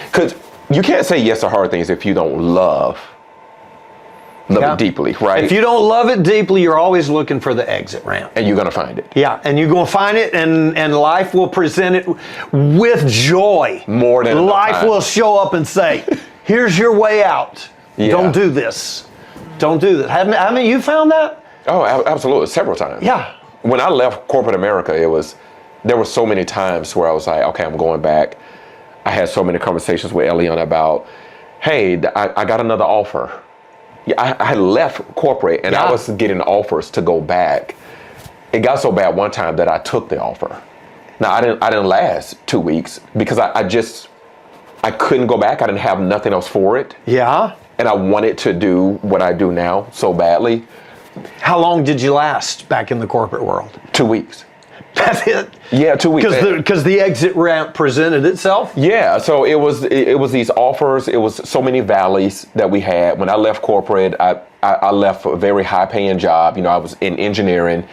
Because you can't say yes to hard things if you don't love it deeply, right? If you don't love it deeply, you're always looking for the exit ramp. And you're going to find it. Yeah, and you're going to find it, and life will present it with joy. More than life will show up and say, here's your way out. Yeah. Don't do this. Don't do this. Haven't you found that? Oh, absolutely. Several times. Yeah. When I left corporate America, there were so many times where I was like, okay, I'm going back. I had so many conversations with Eliana about, hey, I got another offer. Yeah, I had left corporate and I was getting offers to go back. It got so bad one time that I took the offer. Now I didn't last 2 weeks because I couldn't go back. I didn't have nothing else for it. Yeah. And I wanted to do what I do now so badly. How long did you last back in the corporate world? 2 weeks. That's it? Yeah, 2 weeks. Because the exit ramp presented itself? Yeah, so it was these offers. It was so many valleys that we had. When I left corporate, I left a very high paying job. I was in engineering.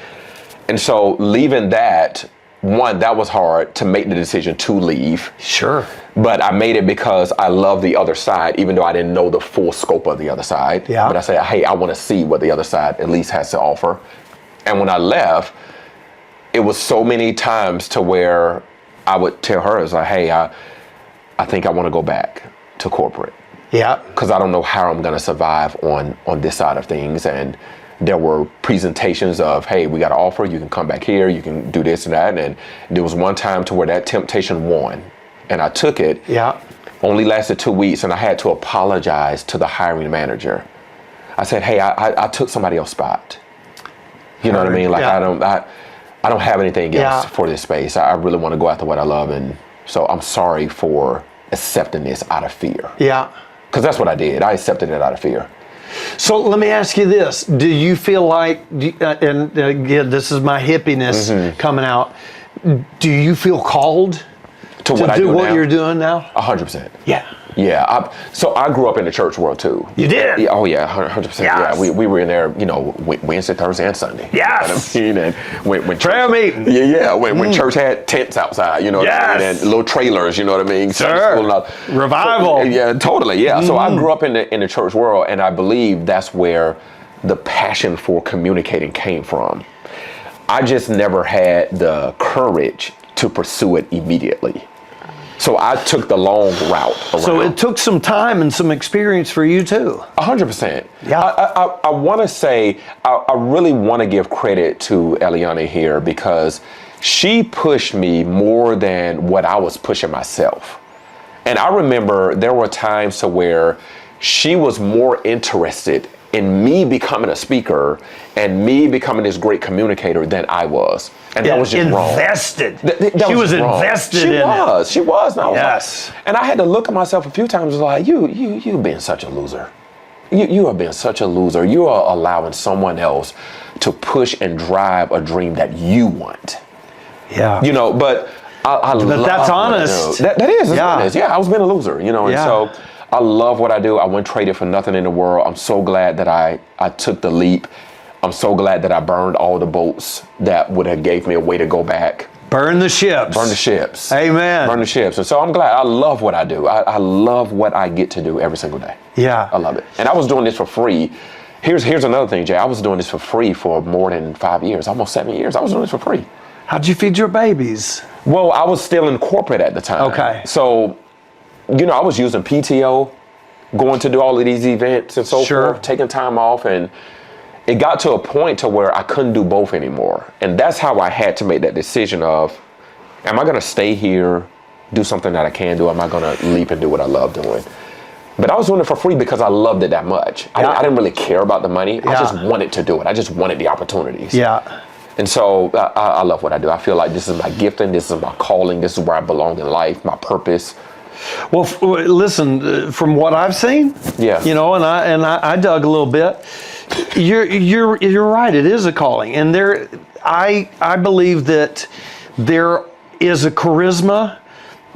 And so leaving that, that was hard to make the decision to leave. Sure. But I made it because I love the other side, even though I didn't know the full scope of the other side. Yeah. But I said, hey, I want to see what the other side at least has to offer. And when I left, it was so many times to where I would tell her, it's like, hey, I think I want to go back to corporate. Yeah. Because I don't know how I'm going to survive on this side of things. And there were presentations of, hey, we got an offer. You can come back here. You can do this and that. And there was one time to where that temptation won. And I took it. Yeah. Only lasted 2 weeks. And I had to apologize to the hiring manager. I said, hey, I took somebody else's spot. You know what I mean? Like, I don't have anything else for this space. I really want to go after what I love. And so I'm sorry for accepting this out of fear. Yeah. Because that's what I did. I accepted it out of fear. So let me ask you this. Do you feel like, and again, this is my hippiness coming out. Do you feel called to do what you're doing now? 100%. Yeah. Yeah, so I grew up in the church world too. You did? Oh yeah, 100%. Yes. Yeah, we were in there, Wednesday, Thursday, and Sunday. Yes. You know what I mean? And when prayer meeting. Yeah. When church had tents outside, what I mean, and little trailers, you know what I mean? Sure. Revival. So, yeah, totally. Yeah. So I grew up in the church world, and I believe that's where the passion for communicating came from. I just never had the courage to pursue it immediately. So I took the long route around. So it took some time and some experience for you too. 100%. Yeah. I want to say, I really want to give credit to Eliana here because she pushed me more than what I was pushing myself. And I remember there were times to where she was more interested in me becoming a speaker and me becoming this great communicator than I was. And that was just wrong. Invested. She was invested in it. She was. And I was yes. And I had to look at myself a few times like, you've been such a loser. You have been such a loser. You are allowing someone else to push and drive a dream that you want. Yeah. But I love But that's honest. That is. It's honest. Yeah, I was being a loser, and so I love what I do. I wouldn't trade it for nothing in the world. I'm so glad that I took the leap. I'm so glad that I burned all the boats that would have gave me a way to go back. Burn the ships. Burn the ships. Amen. Burn the ships. And so I'm glad. I love what I do. I love what I get to do every single day. Yeah. I love it. And I was doing this for free. Here's another thing, Jay. I was doing this for free for more than 5 years, almost 7 years. I was doing this for free. How'd you feed your babies? Well, I was still in corporate at the time. Okay. So, I was using PTO, going to do all of these events and so forth, taking time off, and it got to a point to where I couldn't do both anymore. And that's how I had to make that decision of, am I going to stay here, do something that I can do? Am I going to leap and do what I love doing? But I was doing it for free because I loved it that much. I didn't really care about the money. I just wanted to do it. I just wanted the opportunities. Yeah. And so I love what I do. I feel like this is my gifting. This is my calling. This is where I belong in life, my purpose. Well, listen, from what I've seen, you know, and I dug a little bit. You're right. It is a calling, and I believe that there is a charisma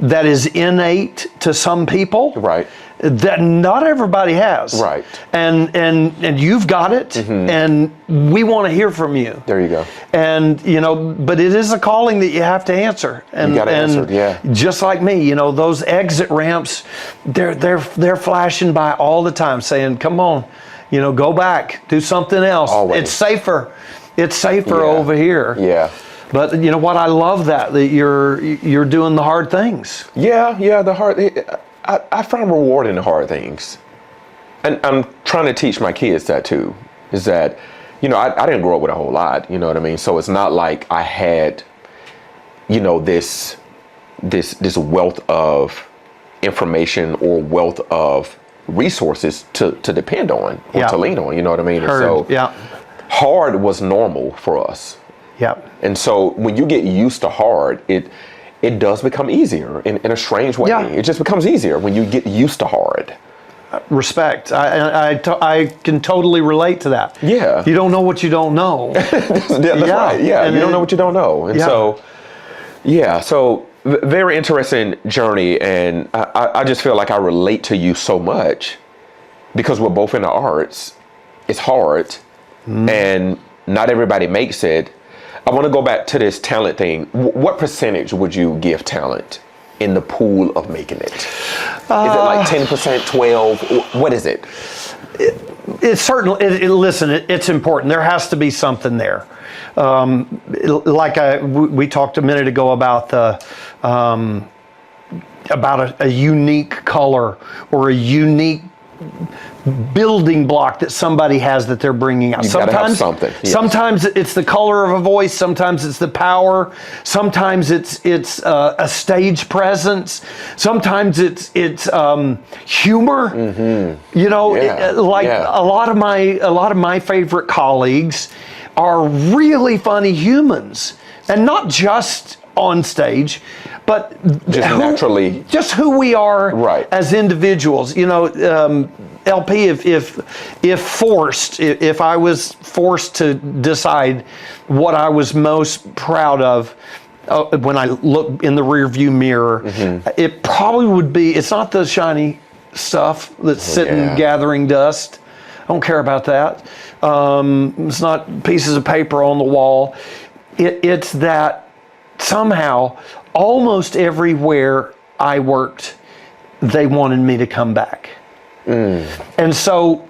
that is innate to some people, right, that not everybody has, right, and you've got it, and we want to hear from you. There you go. And you know, but it is a calling that you have to answer, and you got to answer, yeah. Just like me, you know, those exit ramps, they're flashing by all the time, saying, "Come on, you know, go back, do something else. Always. It's safer. It's safer over here." Yeah. But you know what? I love that you're doing the hard things. Yeah. The hard. I find reward in the hard things, and I'm trying to teach my kids that too. Is that, you know, I didn't grow up with a whole lot. You know what I mean? So it's not like I had, you know, this wealth of information or wealth of resources to depend on or to lean on. You know what I mean? Heard. And so hard was normal for us. Yeah. And so when you get used to hard, it does become easier in a strange way. Yeah. It just becomes easier when you get used to hard. Respect. I can totally relate to that. Yeah. You don't know what you don't know. That's right. Yeah. And you don't know what you don't know. And so very interesting journey. And I just feel like I relate to you so much because we're both in the arts. It's hard and not everybody makes it. I want to go back to this talent thing. What percentage would you give talent in the pool of making it? Is it like 10%, 12? What is it? It's certainly, listen, it's important. There has to be something there. We talked a minute ago about a unique color or a unique building block that somebody has that they're bringing out. You gotta have something. Yes. Sometimes it's the color of a voice. Sometimes it's the power. Sometimes it's a stage presence. Sometimes it's humor. Mm-hmm. You know, a lot of my favorite colleagues are really funny humans, and not just on stage, but just who we are as individuals. You know, LP, if I was forced to decide what I was most proud of when I look in the rearview mirror, it probably would be, it's not the shiny stuff that's sitting gathering dust. I don't care about that. It's not pieces of paper on the wall. It's that somehow, almost everywhere I worked, they wanted me to come back. And so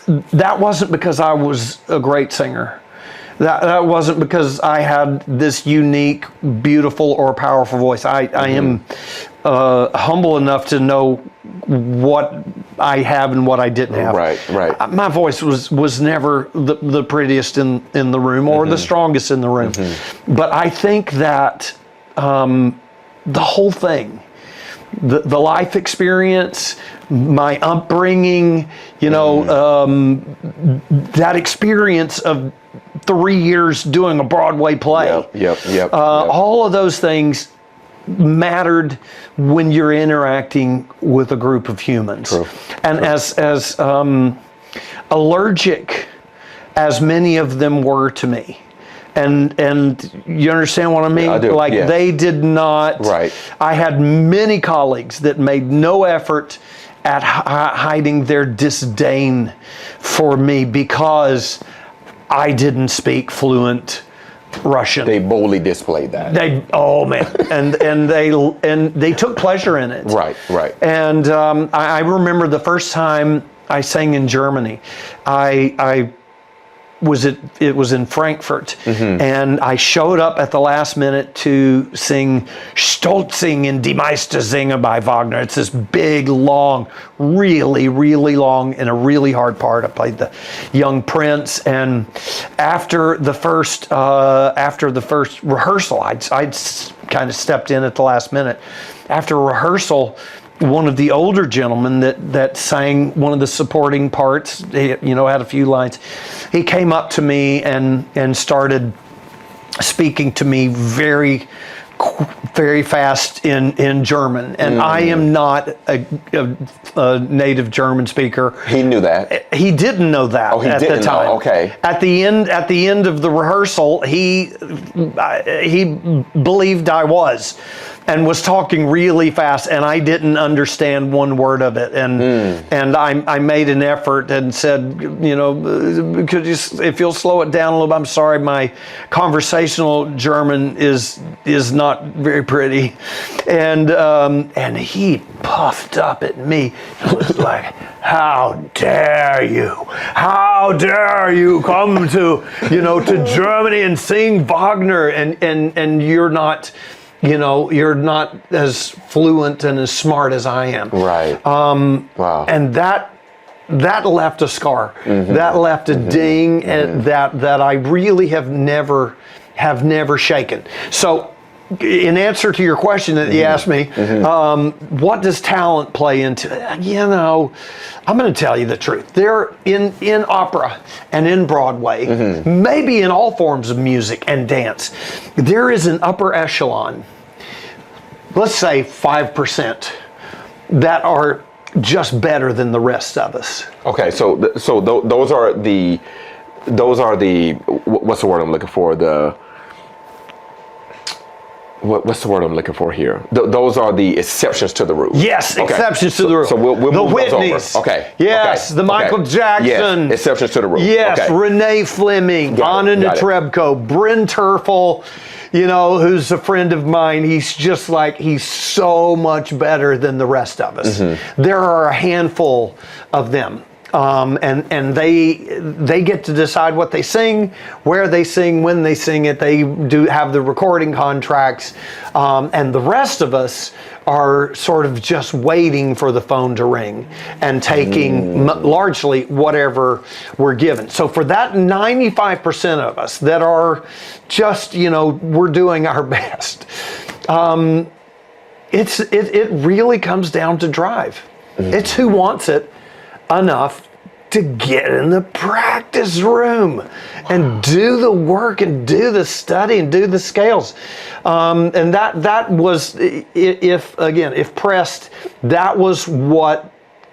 that wasn't because I was a great singer. That wasn't because I had this unique, beautiful, or powerful voice. I am humble enough to know what I have and what I didn't have. Right. My voice was never the prettiest in the room or the strongest in the room. But I think that the whole thing, the life experience, my upbringing, you know, that experience of 3 years doing a Broadway play. All of those things mattered when you're interacting with a group of humans. And as allergic as many of them were to me, and you understand what I mean? I do, like they did not. I had many colleagues that made no effort at hiding their disdain for me because I didn't speak fluent Russian. They boldly displayed that. and they took pleasure in it. Right. And I remember the first time I sang in Germany. It was in Frankfurt, and I showed up at the last minute to sing Stolzing in Die Meistersinger by Wagner. It's this big, long, really, really long, and a really hard part. I played the young prince, and after the first rehearsal, I'd kind of stepped in at the last minute. After rehearsal, one of the older gentlemen that sang one of the supporting parts, he, you know, had a few lines. He came up to me and started speaking to me very fast in German, and I am not a native German speaker. He knew that. He didn't know that he at didn't the time. know. Okay. At the end of the rehearsal, he believed I was, and was talking really fast, and I didn't understand one word of it. And I made an effort and said, you know, could you, if you'll slow it down a little bit, I'm sorry, my conversational German is not very pretty. And he puffed up at me. He was like, how dare you? How dare you come to, you know, to Germany and sing Wagner, and you're not, you know, you're not as fluent and as smart as I am. Right. Wow. And that left a scar. That left a ding, and that I really have never shaken. So, in answer to your question that you asked me, what does talent play into it? You know, I'm going to tell you the truth. There, in opera and in Broadway, maybe in all forms of music and dance, there is an upper echelon, let's say 5%, that are just better than the rest of us. Okay, so those are the what's the word I'm looking for? What's the word I'm looking for here? Those are the exceptions to the rule. Yes, Okay. exceptions to the rule. So we'll the move those Whitneys. over. Okay. Yes, okay. the Michael Jackson. Yes, exceptions to the rule. Yes, Okay. Renee Fleming, Got it, Anna got it. Netrebko, Bryn Terfel, you know, who's a friend of mine. He's just like, he's so much better than the rest of us. There are a handful of them. And they get to decide what they sing, where they sing, when they sing it. They do have the recording contracts, and the rest of us are sort of just waiting for the phone to ring and taking largely whatever we're given. So for that 95% of us that are just, you know, we're doing our best, it really comes down to drive. It's who wants it enough to get in the practice room and do the work and do the study and do the scales. And that was, if pressed, that was what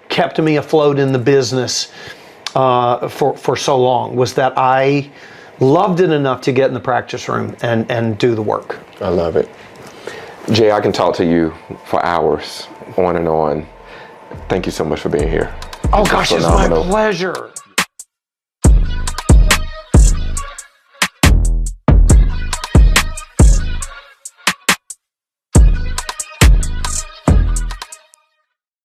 kept me afloat in the business for so long, was that I loved it enough to get in the practice room and do the work. I love it. Jay, I can talk to you for hours, on and on. Thank you so much for being here. Oh gosh, it's my pleasure.